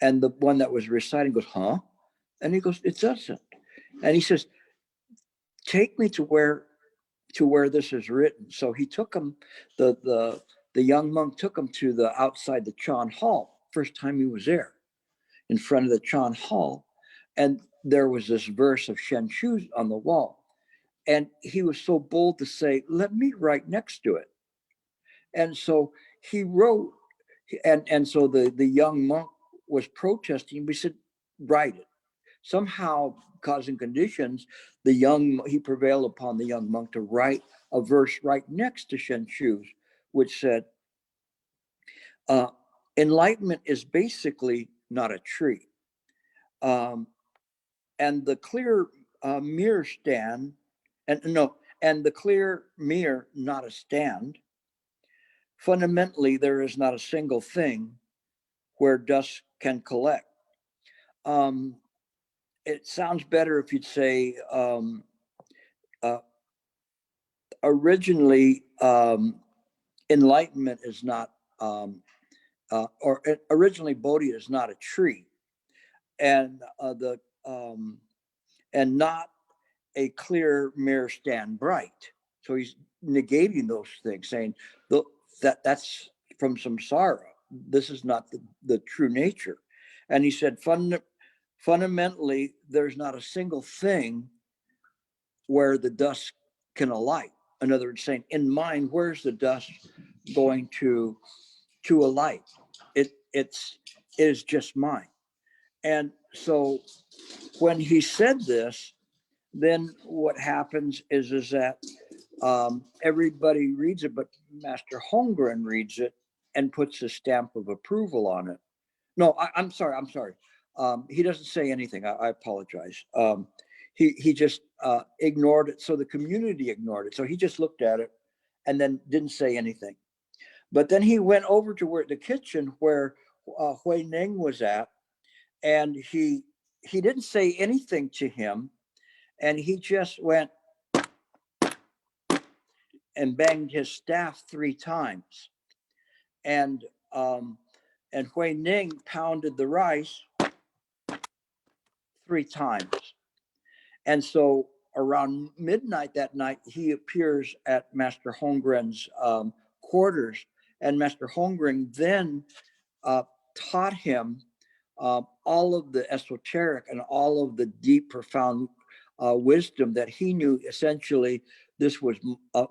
And the one that was reciting goes, huh? And he goes, it doesn't. And he says, take me to where this is written. So he took him, the young monk took him to the outside the Chan Hall. First time he was there, in front of the Chan Hall. And there was this verse of Shenshu on the wall. And he was so bold to say, let me write next to it. And so he wrote, and so the young monk was protesting. We said, write it. Somehow, causing conditions, he prevailed upon the young monk to write a verse right next to Shenshu's, which said, enlightenment is basically not a tree. And the clear mirror stand, and the clear mirror, not a stand. Fundamentally, there is not a single thing where dust can collect. It sounds better if you'd say, originally, enlightenment is not, originally Bodhi is not a tree, and and not a clear mirror stand bright. So he's negating those things, saying that's from samsara. This is not the true nature. And he said, fundamentally, there's not a single thing where the dust can alight. In other words, saying, in mind, where's the dust going to alight? It is just mine. And so when he said this, then what happens is that everybody reads it, but Master Holmgren reads it and puts a stamp of approval on it. No, I'm sorry. He doesn't say anything. I apologize. He just ignored it. So the community ignored it. So he just looked at it and then didn't say anything. But then he went over to the kitchen where Hui Ning was at, and he didn't say anything to him, and he just went and banged his staff 3 times, and Hui Ning pounded the rice 3 times. And so around midnight that night, he appears at Master Holmgren's quarters, and Master Holmgren then taught him all of the esoteric and all of the deep, profound wisdom that he knew. Essentially, this was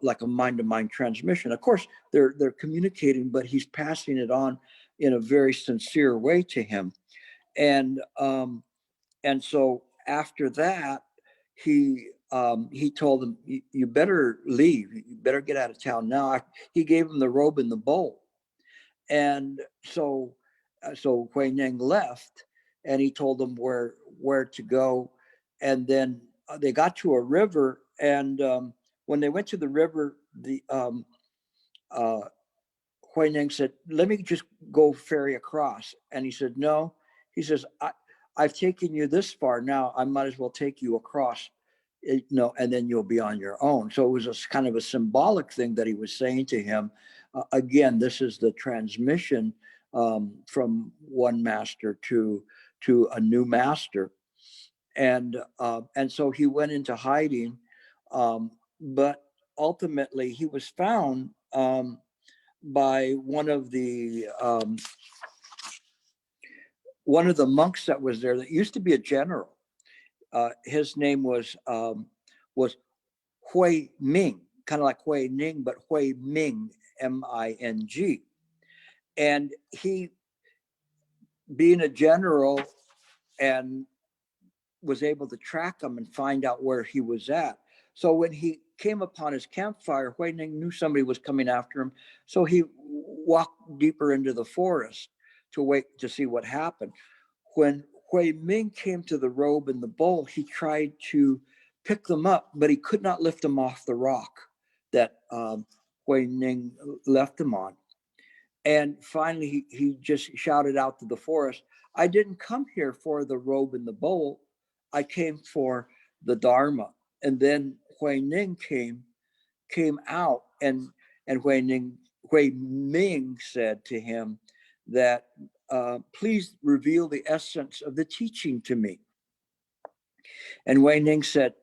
like a mind-to-mind transmission. Of course, they're communicating, but he's passing it on in a very sincere way to him. And so after that, he told them, you better leave. You better get out of town now. He gave him the robe and the bowl. And so Hui Ning left, and he told them where to go. And then they got to a river, and when they went to the river, the Hui Ning said, "Let me just go ferry across." And he said, "No." He says, I've taken you this far now. I might as well take you across, and then you'll be on your own. So it was a kind of a symbolic thing that he was saying to him. Again, this is the transmission from one master to a new master, and so he went into hiding, but ultimately he was found by one of the monks that was there that used to be a general. His name was Hui Ming, kind of like Hui Ning, but Hui Ming, Ming. And he, being a general, and was able to track him and find out where he was at. So when he came upon his campfire, Hui Ning knew somebody was coming after him. So he walked deeper into the forest to wait to see what happened. When Hui Ming came to the robe and the bowl, he tried to pick them up, but he could not lift them off the rock that Hui Ning left them on. And finally, he just shouted out to the forest, "I didn't come here for the robe and the bowl. I came for the Dharma." And then Hui Ning came out, and Hui Ming said to him that, "Please reveal the essence of the teaching to me." And Hui Ning said,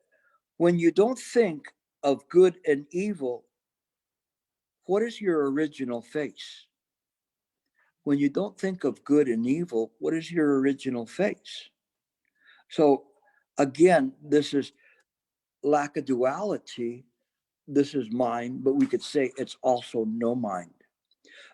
"When you don't think of good and evil, what is your original face? When you don't think of good and evil, what is your original face?" So again, this is lack of duality. This is mind, but we could say it's also no mind.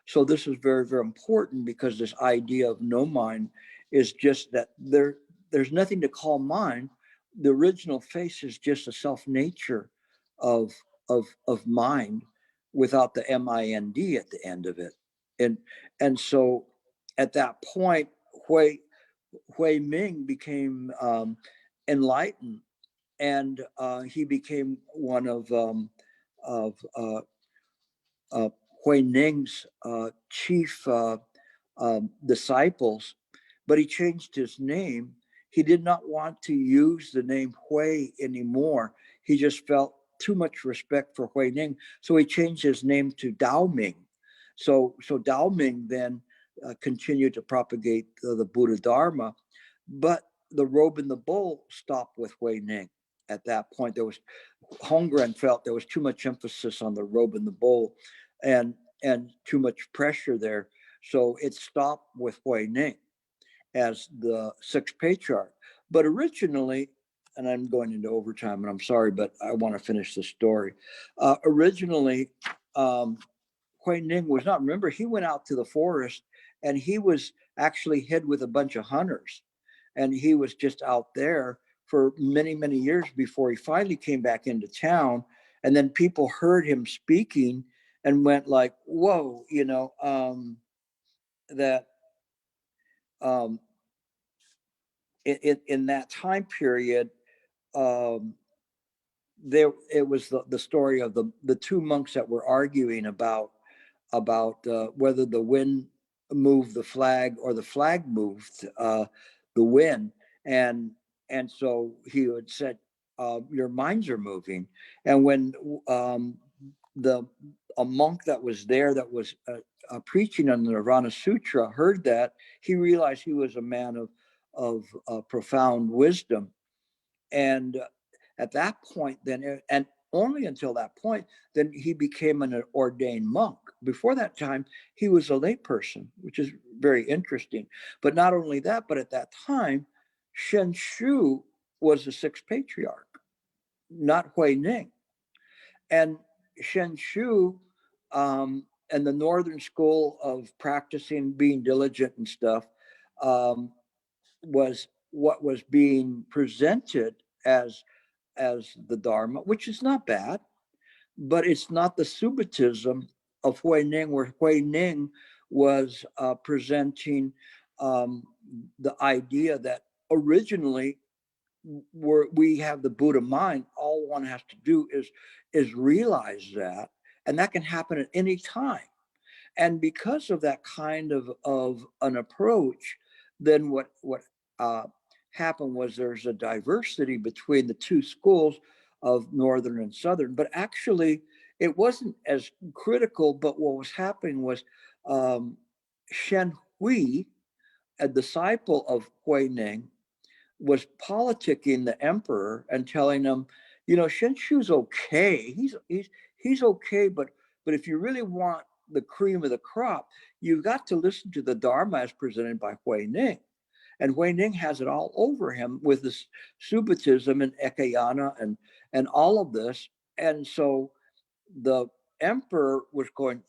So this is very, very important, because this idea of no mind is just that there's nothing to call mind. The original face is just a self nature of mind, without the mind at the end of it. And so at that point, Hui Ming became enlightened, and he became one of Hui Ning's chief disciples, but he changed his name. He did not want to use the name Hui anymore. He just felt too much respect for Hui Ning, so he changed his name to Dao Ming. So Dao Ming then continued to propagate the Buddha Dharma, but the robe and the bowl stopped with Hui Ning. At that point, Holmgren felt there was too much emphasis on the robe and the bowl, and too much pressure there. So it stopped with Hui Ning as the Sixth Patriarch. But originally, and I'm going into overtime, and I'm sorry, but I want to finish the story. Originally, Hui Ning was not, remember, he went out to the forest and he was actually hid with a bunch of hunters. And he was just out there for many, many years before he finally came back into town. And then people heard him speaking and went like, whoa, you know, that in that time period, there it was the story of the two monks that were arguing about whether the wind moved the flag or the flag moved the wind, and so he had said, your minds are moving. And when the a monk that was there that was preaching on the Nirvana Sutra heard that, he realized he was a man of profound wisdom. And at that point, then, and only until that point, then he became an ordained monk. Before that time, he was a layperson, which is very interesting. But not only that, but at that time, Shen Shu was the sixth patriarch, not Hui Ning. And Shen Shu and the Northern school of practicing, being diligent and stuff, was what was being presented as the Dharma, which is not bad, but it's not the Subitism of Hui Ning, where Hui Ning was presenting the idea that originally we have the Buddha mind. All one has to do is realize that, and that can happen at any time. And because of that kind of an approach, then what happened was there's a diversity between the two schools of Northern and Southern. But actually, it wasn't as critical. But what was happening was Shen Hui, a disciple of Hui Ning, was politicking the emperor and telling him, you know, Shen Shu's okay. He's okay, but if you really want the cream of the crop, you've got to listen to the Dharma as presented by Hui Ning. And Hui Ning has it all over him with this Subitism and Ekayana and all of this. And so the emperor was going,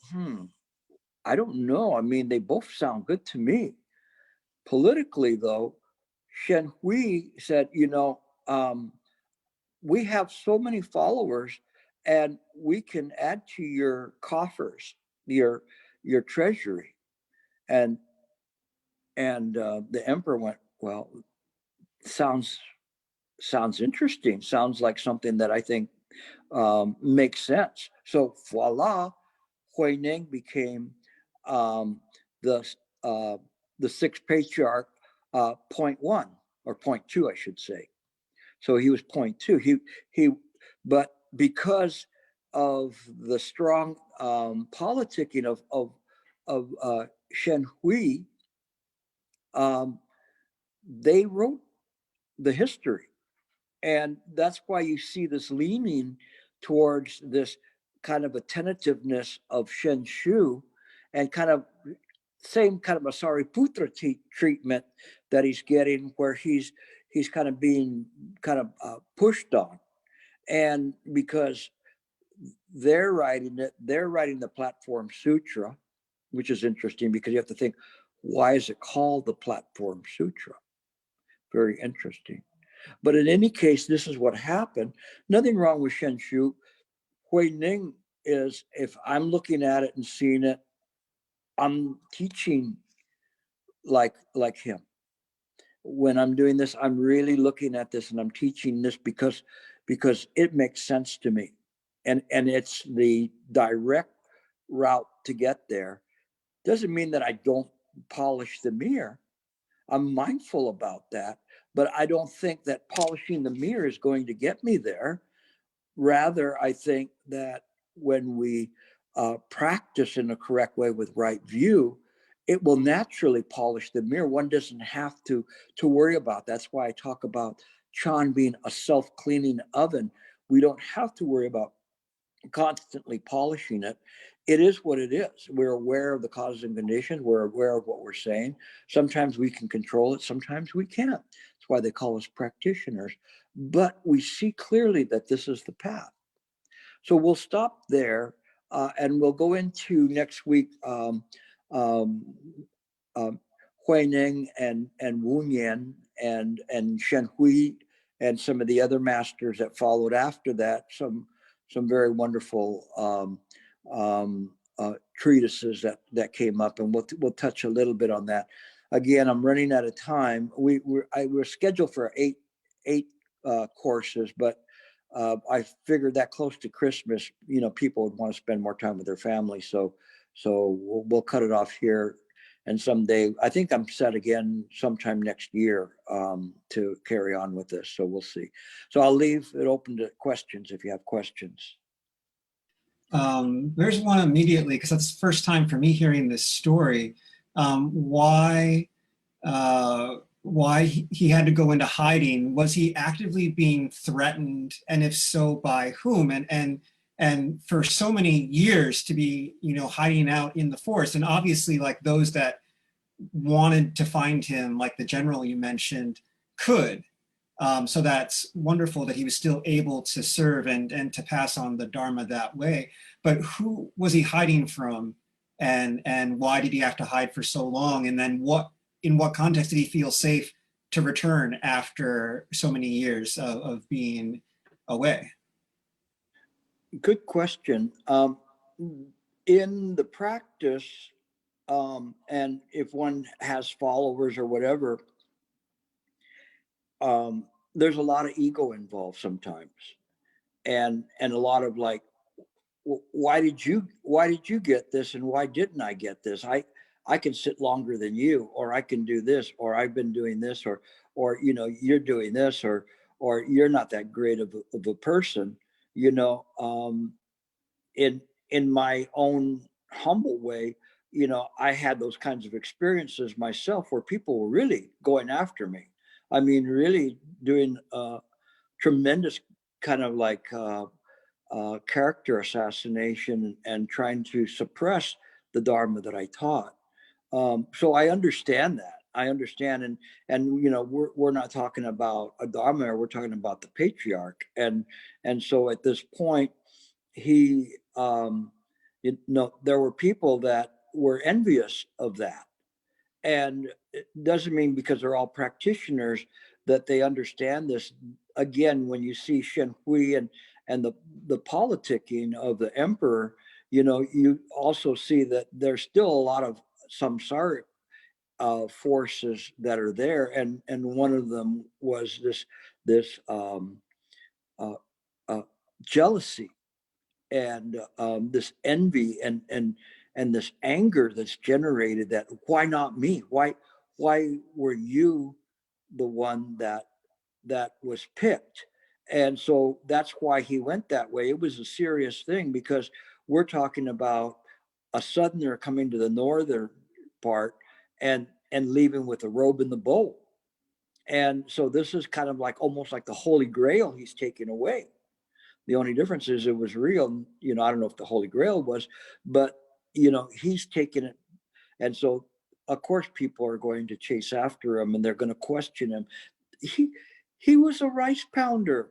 I don't know. I mean, they both sound good to me. Politically, though, Shen Hui said, you know, we have so many followers, and we can add to your coffers, your treasury. And the emperor went, well, sounds interesting. Sounds like something that I think makes sense. So voila, Hui Ning became the sixth patriarch, 0.1 or 0.2, I should say. So he was 0.2. But because of the strong politicking of Shen Hui, they wrote the history. And that's why you see this leaning towards this kind of a tentativeness of Shen Shu, and kind of same kind of a Sariputra treatment that he's getting, where he's kind of being kind of pushed on. And because they're writing the Platform Sutra, which is interesting because you have to think, why is it called the Platform Sutra? Very interesting. But in any case, this is what happened. Nothing wrong with Shen Shu. Hui Ning is, if I'm looking at it and seeing it, I'm teaching like him. When I'm doing this, I'm really looking at this and I'm teaching this because it makes sense to me. And it's the direct route to get there. Doesn't mean that I don't polish the mirror. I'm mindful about that, but I don't think that polishing the mirror is going to get me there. Rather, I think that when we practice in a correct way with right view, it will naturally polish the mirror. One doesn't have to worry about. That's why I talk about Chan being a self-cleaning oven. We don't have to worry about constantly polishing it. It is what it is. We're aware of the causes and conditions. We're aware of what we're saying. Sometimes we can control it. Sometimes we can't. That's why they call us practitioners. But we see clearly that this is the path. So we'll stop there, and we'll go into next week Huineng and Wu Nian and Shen Hui and some of the other masters that followed after that. Some very wonderful treatises that came up, and we'll touch a little bit on that. Again, I'm running out of time. We're scheduled for eight courses, but I figured that close to Christmas, people would want to spend more time with their family. So we'll cut it off here. And someday, I think I'm set again sometime next year to carry on with this. So we'll see. So I'll leave it open to questions if you have questions. There's one immediately, because that's the first time for me hearing this story. Why he had to go into hiding? Was he actively being threatened, and if so, by whom? And for so many years to be, hiding out in the forest, and obviously, like, those that wanted to find him, like the general you mentioned, could. So that's wonderful that he was still able to serve and to pass on the Dharma that way. But who was he hiding from, and why did he have to hide for so long? And then in what context did he feel safe to return after so many years of being away? Good question. In the practice, and if one has followers or whatever, there's a lot of ego involved sometimes, and a lot of like, why did you get this and why didn't I get this? I can sit longer than you, or I can do this, or I've been doing this, or you're doing this, or you're not that great of a person. In my own humble way, I had those kinds of experiences myself where people were really going after me. I mean, really doing tremendous kind of like character assassination and trying to suppress the Dharma that I taught. So I understand that. I understand, and we're not talking about a Dharma, we're talking about the patriarch, and so at this point, he, there were people that were envious of that, and it doesn't mean because they're all practitioners that they understand this. Again, when you see Shen Hui and the politicking of the emperor, you also see that there's still a lot of samsaric forces that are there, and one of them was this jealousy and this envy and this anger that's generated. That why not me? Why were you the one that was picked? And so that's why he went that way. It was a serious thing, because we're talking about a southerner coming to the northern part and leaving with a robe in the bowl. And so this is kind of like almost like the Holy Grail he's taking away. The only difference is it was real. I don't know if the Holy Grail was, but he's taking it. And so of course people are going to chase after him and they're going to question him. He was a rice pounder.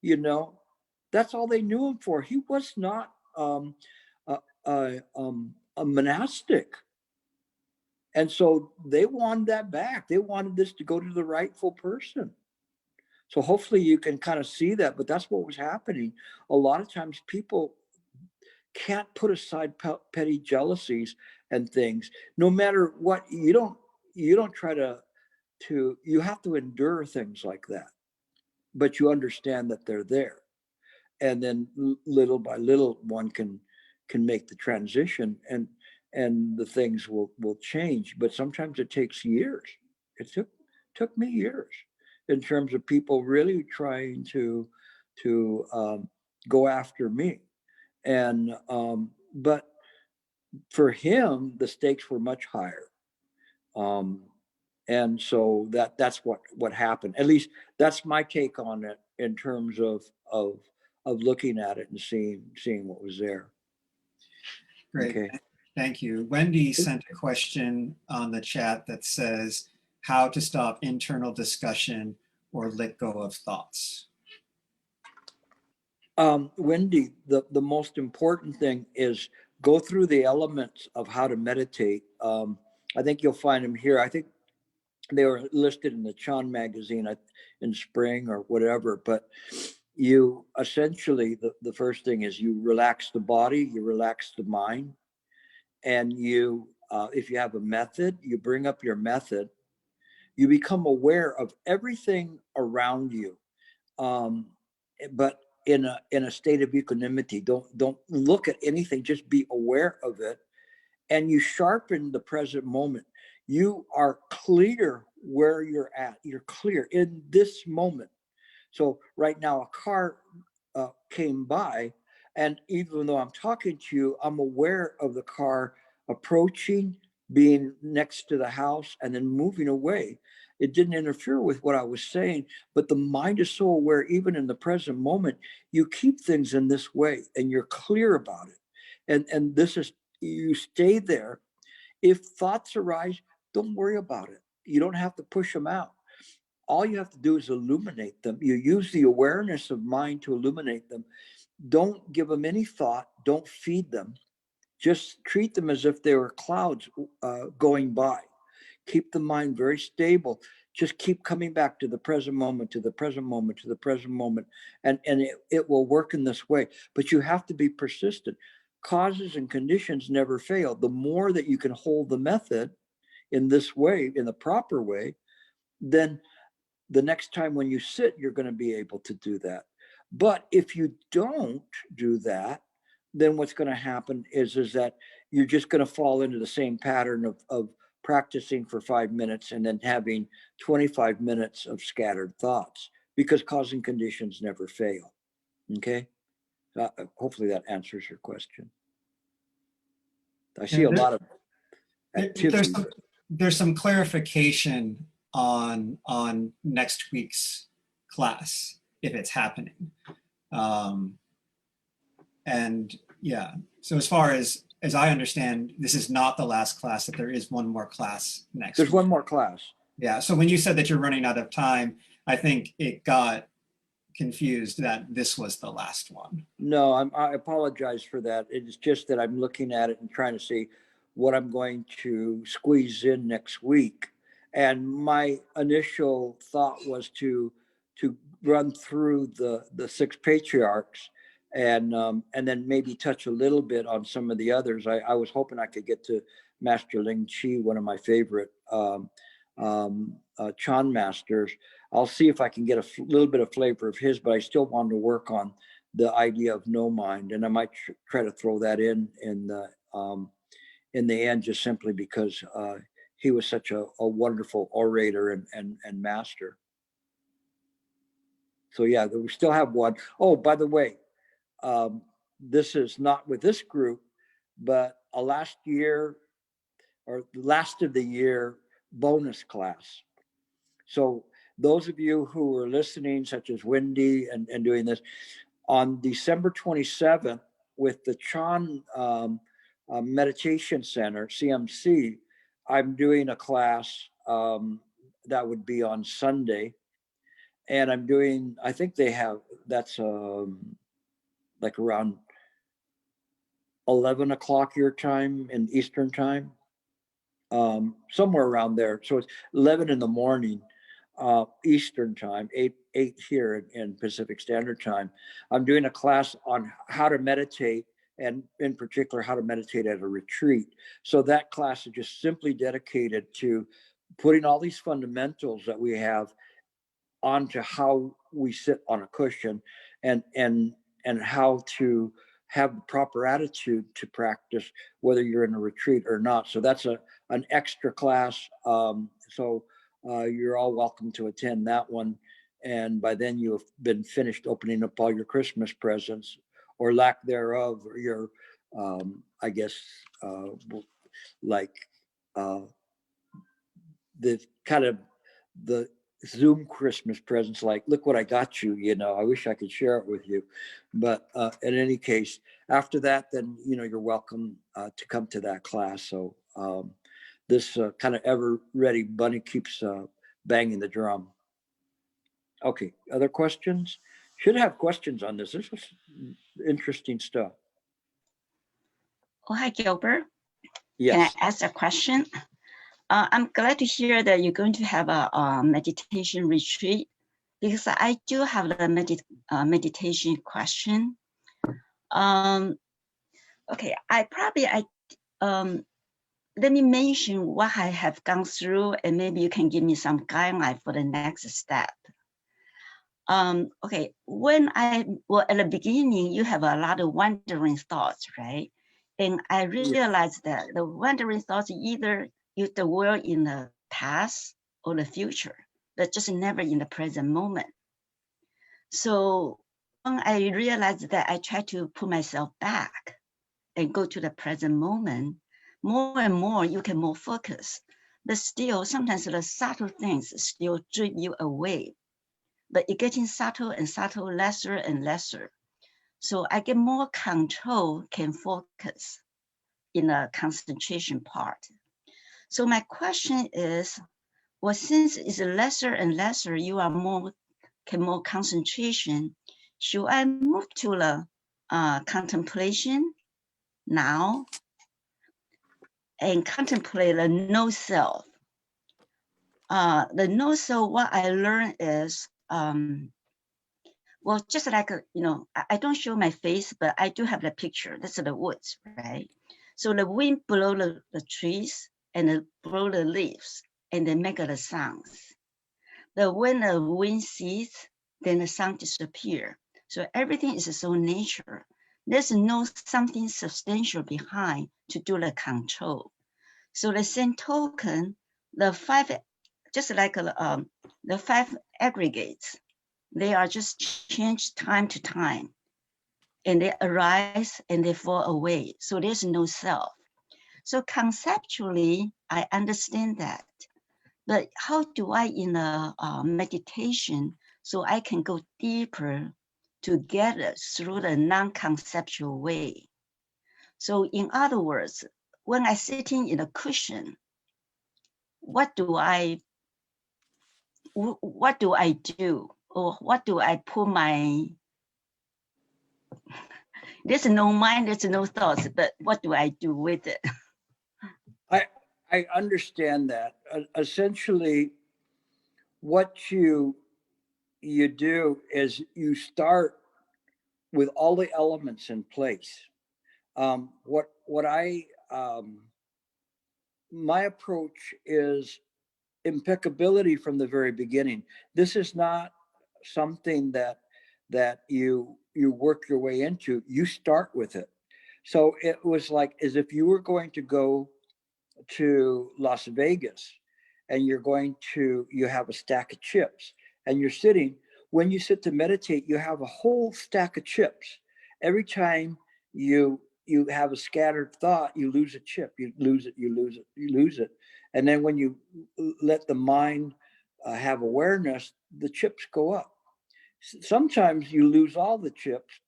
That's all they knew him for. He was not a monastic. And so they wanted that back. They wanted this to go to the rightful person. So hopefully you can kind of see that, but that's what was happening. A lot of times people can't put aside petty jealousies and things. No matter what, you don't try to you have to endure things like that, but you understand that they're there. And then little by little one can make the transition, and the things will change. But sometimes it takes years. It took me years in terms of people really trying to go after me. And but for him the stakes were much higher. And so that's what happened. At least that's my take on it in terms of looking at it and seeing what was there. Great. Okay. Thank you. Wendy sent a question on the chat that says, how to stop internal discussion or let go of thoughts? Wendy, the most important thing is go through the elements of how to meditate. I think you'll find them here. I think they were listed in the Chan magazine in spring or whatever, but you essentially, the first thing is you relax the body, you relax the mind, and you, if you have a method, you bring up your method, you become aware of everything around you. But in a state of equanimity, don't look at anything, just be aware of it, and you sharpen the present moment. You are clear where you're at. You're clear in this moment. So right now, a car came by, and even though I'm talking to you, I'm aware of the car approaching, being next to the house, and then moving away. It didn't interfere with what I was saying, but the mind is so aware, even in the present moment, you keep things in this way and you're clear about it. And this is, you stay there. If thoughts arise, don't worry about it. You don't have to push them out. All you have to do is illuminate them. You use the awareness of mind to illuminate them. Don't give them any thought. Don't feed them. Just treat them as if they were clouds going by. Keep the mind very stable. Just keep coming back to the present moment, to the present moment, to the present moment. And it will work in this way. But you have to be persistent. Causes and conditions never fail. The more that you can hold the method in this way, in the proper way, then the next time when you sit, you're going to be able to do that. But if you don't do that, then what's going to happen is that you're just going to fall into the same pattern of practicing for 5 minutes and then having 25 minutes of scattered thoughts, because causing conditions never fail. Okay. Hopefully that answers your question. I see a lot of activity. There's some clarification on next week's class, if it's happening. And yeah, so as far as I understand, this is not the last class, that there is one more class next There's week. one more class. Yeah, so when you said that you're running out of time, I think it got confused that this was the last one. No, I apologize for that. It's just that I'm looking at it and trying to see what I'm going to squeeze in next week. And my initial thought was to run through the six patriarchs and then maybe touch a little bit on some of the others. I was hoping I could get to Master Ling Chi, one of my favorite Chan masters. I'll see if I can get a little bit of flavor of his, but I still want to work on the idea of no mind, and I might try to throw that in the end, just simply because he was such a wonderful orator and master. So yeah, we still have one. Oh, by the way, this is not with this group, but a last year or last of the year bonus class. So those of you who are listening, such as Wendy and doing this, on December 27th with the Chan Meditation Center, CMC, I'm doing a class that would be on Sunday. And I'm doing, I think they have, that's like around 11 o'clock your time in Eastern time, somewhere around there. So it's 11 in the morning. Eastern time, 8 here in Pacific Standard Time. I'm doing a class on how to meditate, and in particular, how to meditate at a retreat. So that class is just simply dedicated to putting all these fundamentals that we have onto how we sit on a cushion and how to have the proper attitude to practice, whether you're in a retreat or not. So that's an extra class. So you're all welcome to attend that one. And by then you have been finished opening up all your Christmas presents, or lack thereof, or your, I guess, like the kind of the Zoom Christmas presents, like, look what I got you, I wish I could share it with you. But in any case, after that, then, you're welcome to come to that class. So this kind of ever ready bunny keeps banging the drum. Okay, other questions? Should have questions on this. This was interesting stuff. Oh, hi, Gilbert. Yes. Can I ask a question? I'm glad to hear that you're going to have a meditation retreat, because I do have the meditation question. Okay, let me mention what I have gone through, and maybe you can give me some guideline for the next step. Okay, at the beginning, you have a lot of wandering thoughts, right? And I realized that the wandering thoughts either use the world in the past or the future, but just never in the present moment. So when I realized that, I try to put myself back and go to the present moment, more and more you can more focus. But still, sometimes the subtle things still drive you away. But it's getting subtle and subtle, lesser and lesser. So I get more control, can focus in the concentration part. So my question is, well, since it's lesser and lesser, you are more concentration, should I move to the contemplation now and contemplate the no self? The no self, what I learned is, well, just like, I don't show my face, but I do have the picture. That's the woods, right? So the wind blow the trees and blow the leaves, and they make the sounds. When the wind ceases, then the sound disappears. So everything is so nature. There's no something substantial behind to do the control. So the same token, the five, just like the five aggregates, they are just changed time to time, and they arise and they fall away. So there's no self. So conceptually, I understand that. But how do I, in a meditation, so I can go deeper together through the non-conceptual way? So in other words, when I'm sitting in a cushion, what do I do? Or what do I put my, there's no mind, there's no thoughts, but what do I do with it? I understand that. Essentially, what you do is you start with all the elements in place. My approach is impeccability from the very beginning. This is not something that you work your way into. You start with it. So it was like as if you were going to go to Las Vegas and you have a stack of chips and you're sitting. When you sit to meditate, you have a whole stack of chips. Every time you have a scattered thought, you lose a chip, you lose it. And then when you let the mind have awareness, the chips go up. Sometimes you lose all the chips,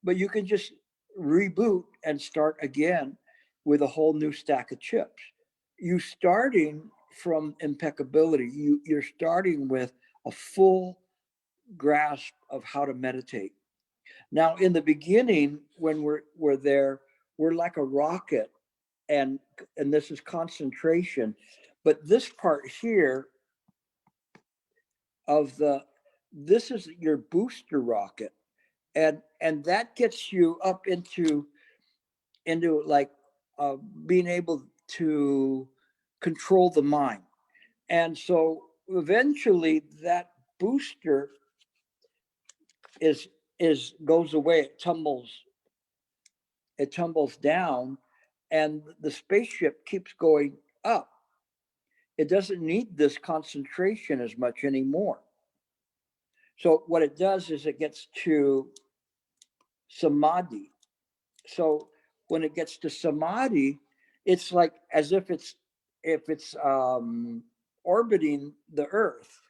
but you can just reboot and start again with a whole new stack of chips. You starting from impeccability, you're starting with a full grasp of how to meditate. Now, in the beginning, when we're there, we're like a rocket, and this is concentration. But this part here this is your booster rocket, and that gets you up into like being able to control the mind. And so eventually that booster goes away, it tumbles down, and the spaceship keeps going up. It doesn't need this concentration as much anymore. So what it does is it gets to samadhi. So when it gets to samadhi, it's like as if it's orbiting the earth.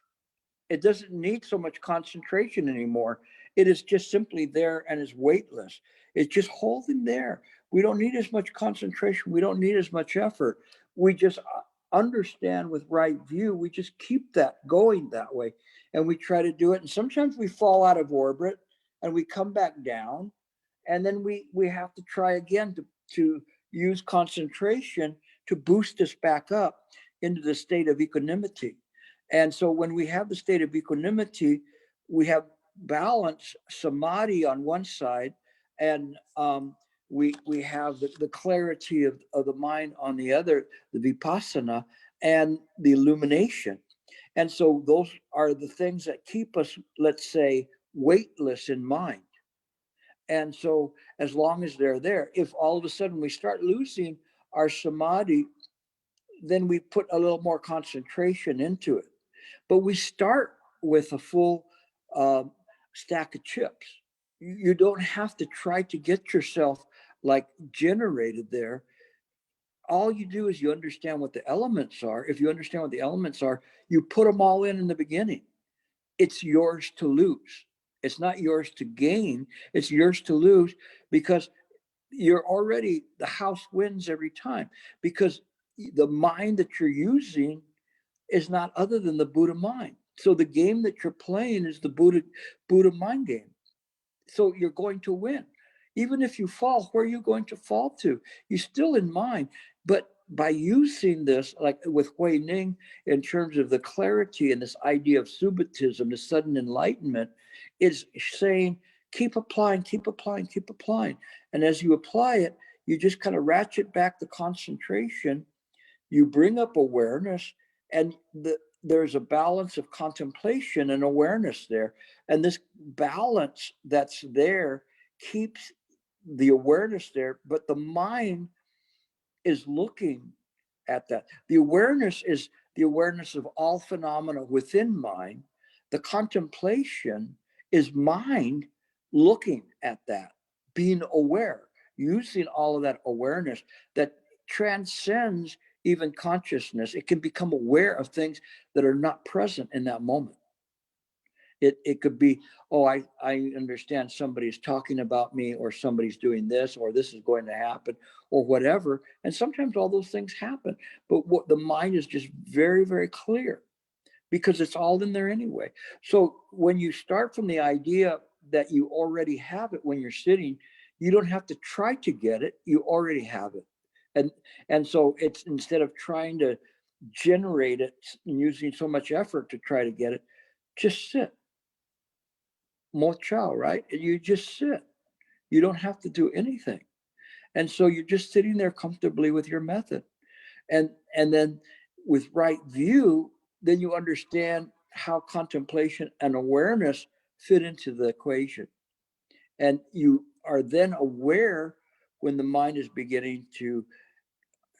It doesn't need so much concentration anymore. It is just simply there and is weightless. It's just holding there. We don't need as much concentration. We don't need as much effort. We just understand with right view, we just keep that going that way. And we try to do it. And sometimes we fall out of orbit and we come back down. And then we have to try again to use concentration to boost us back up into the state of equanimity. And so when we have the state of equanimity, we have balance, samadhi on one side, and we have the clarity of the mind on the other, the vipassana, and the illumination. And so those are the things that keep us, let's say, weightless in mind. And so as long as they're there, if all of a sudden we start losing our samadhi, then we put a little more concentration into it. But we start with a full stack of chips. You don't have to try to get yourself like generated there. All you do is you understand what the elements are. If you understand what the elements are, you put them all in the beginning. It's yours to lose. It's not yours to gain. It's yours to lose, because you're already, the house wins every time, because the mind that you're using is not other than the Buddha mind. So the game that you're playing is the Buddha mind game. So you're going to win. Even if you fall, where are you going to fall to? You're still in mind. But by using this, like with Hui Ning, in terms of the clarity and this idea of subitism, the sudden enlightenment, is saying, keep applying, keep applying, keep applying. And as you apply it, you just kind of ratchet back the concentration. You bring up awareness, and there's a balance of contemplation and awareness there. And this balance that's there keeps the awareness there, but the mind is looking at that. The awareness is the awareness of all phenomena within mind. The contemplation is mind looking at that, being aware, using all of that awareness that transcends even consciousness. It can become aware of things that are not present in that moment. It could be, oh, I understand somebody's talking about me, or somebody's doing this, or this is going to happen, or whatever. And sometimes all those things happen. But what the mind is just very, very clear, because it's all in there anyway. So when you start from the idea that you already have it when you're sitting, you don't have to try to get it. You already have it. And so it's, instead of trying to generate it and using so much effort to try to get it, just sit. Mo Chao, right? You just sit. You don't have to do anything. And so you're just sitting there comfortably with your method. And then with right view, then you understand how contemplation and awareness fit into the equation. And you are then aware when the mind is beginning to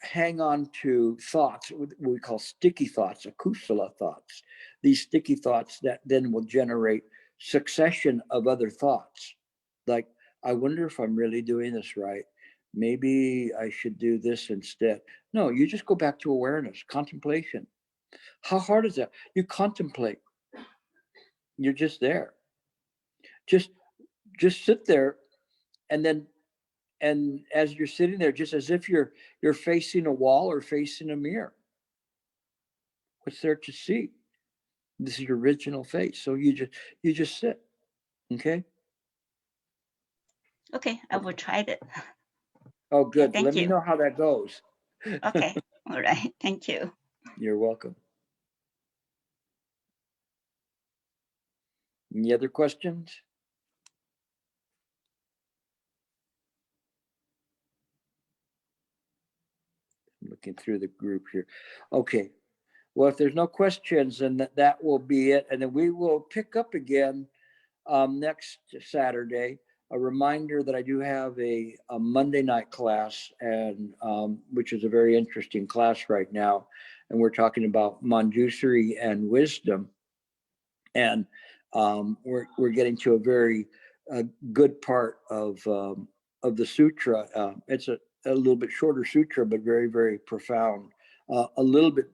hang on to thoughts, what we call sticky thoughts, akusala thoughts, these sticky thoughts that then will generate succession of other thoughts. Like, I wonder if I'm really doing this right. Maybe I should do this instead. No, you just go back to awareness, contemplation. How hard is that? You contemplate. You're just there. Just sit there, and then, and as you're sitting there, just as if you're facing a wall or facing a mirror. What's there to see? This is your original face. So you just sit. Okay. Okay, I will try it. Oh, good. Thank Let me you. know how that goes. Okay, all right, thank you. You're welcome. Any other questions? I'm looking through the group here. Okay. Well, if there's no questions, then that will be it. And then we will pick up again next Saturday. A reminder that I do have a Monday night class, and which is a very interesting class right now. And we're talking about Manjushri and wisdom. And we're getting to a very good part of the sutra. It's a little bit shorter sutra, but very, very profound. A little bit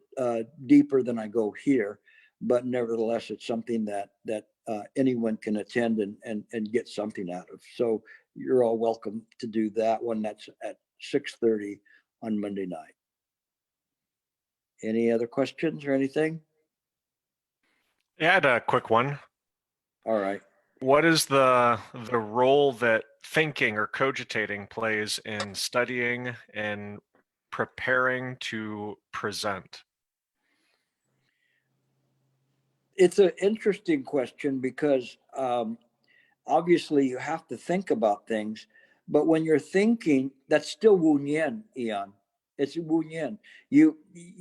deeper than I go here, but nevertheless, it's something that anyone can attend and get something out of. So you're all welcome to do that one. That's at 6:30 on Monday night. Any other questions or anything? Yeah, I had a quick one. All right. What is the role that thinking or cogitating plays in studying and preparing to present? It's an interesting question because obviously you have to think about things, but when you're thinking, that's still Wu Yin, Ian. It's Wu Yin.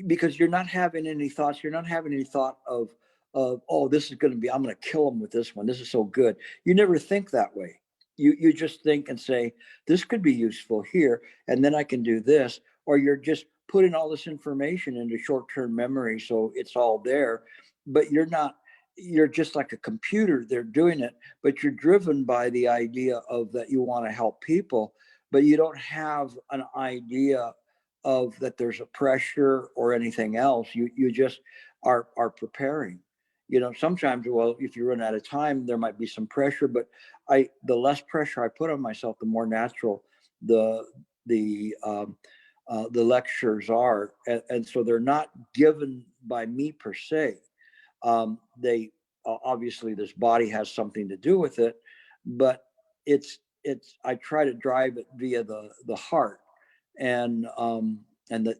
Because you're not having any thoughts. You're not having any thought of oh, this is going to be, I'm going to kill him with this one. This is so good. You never think that way. You just think and say, this could be useful here, and then I can do this. Or you're just putting all this information into short-term memory, so it's all there. But you're not. You're just like a computer. They're doing it, but you're driven by the idea of that you want to help people, but you don't have an idea of that there's a pressure or anything else. You just are preparing. You know, sometimes, well, if you run out of time, there might be some pressure, but the less pressure I put on myself, the more natural the lectures are, and so they're not given by me per se. They obviously, this body has something to do with it, but it's I try to drive it via the heart and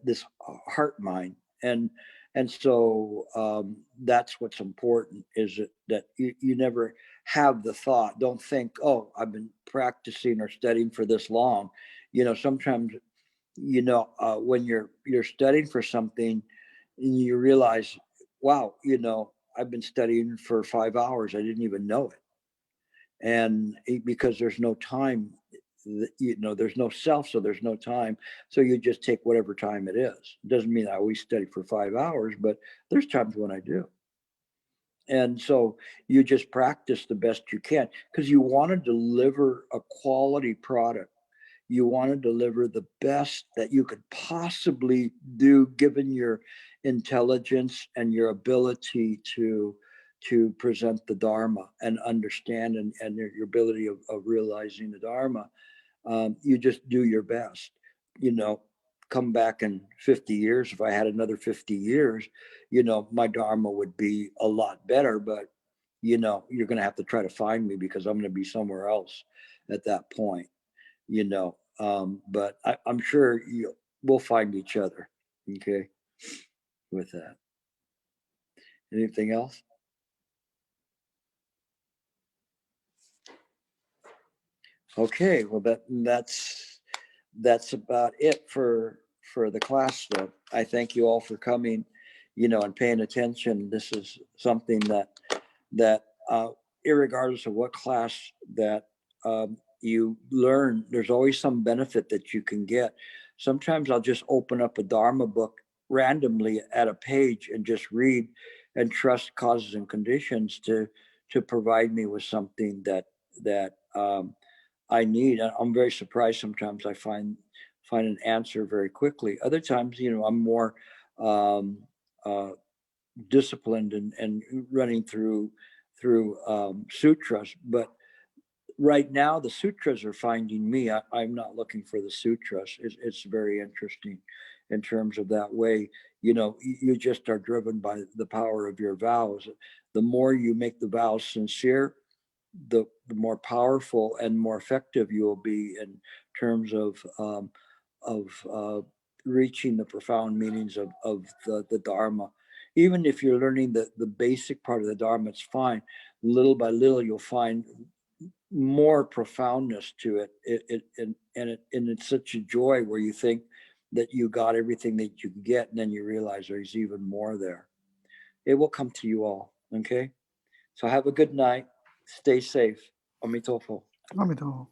this heart mind, and so that's what's important, is that you never have the thought. Don't think, oh, I've been practicing or studying for this long. You know, sometimes, you know, when you're studying for something, you realize, wow, you know, I've been studying for 5 hours. I didn't even know it. And because there's no time, you know, there's no self, so there's no time. So you just take whatever time it is. It doesn't mean I always study for 5 hours, but there's times when I do. And so you just practice the best you can, because you want to deliver a quality product. You want to deliver the best that you could possibly do, given your intelligence and your ability to present the Dharma and understand, and your ability of realizing the Dharma. You just do your best. You know, come back in 50 years, if I had another 50 years, you know, my Dharma would be a lot better, but you know, you're going to have to try to find me, because I'm going to be somewhere else at that point, you know. But I'm sure we'll find each other. Okay. With that. Anything else? Okay. Well, that's about it for the class. Though I thank you all for coming, you know, and paying attention. This is something that irregardless of what class that you learn, there's always some benefit that you can get. Sometimes I'll just open up a Dharma book randomly at a page and just read, and trust causes and conditions to provide me with something that I need. I'm very surprised. Sometimes I find an answer very quickly. Other times, you know, I'm more disciplined and running through sutras. But right now, the sutras are finding me. I'm not looking for the sutras. It's very interesting in terms of that way. You know, you just are driven by the power of your vows. The more you make the vows sincere, the more powerful and more effective you will be in terms of reaching the profound meanings of the Dharma. Even if you're learning the basic part of the Dharma, it's fine. Little by little, you'll find more profoundness to it. And it's such a joy where you think that you got everything that you can get, and then you realize there's even more there. It will come to you all. Okay. So have a good night. Stay safe. Amitofo. Amitofo.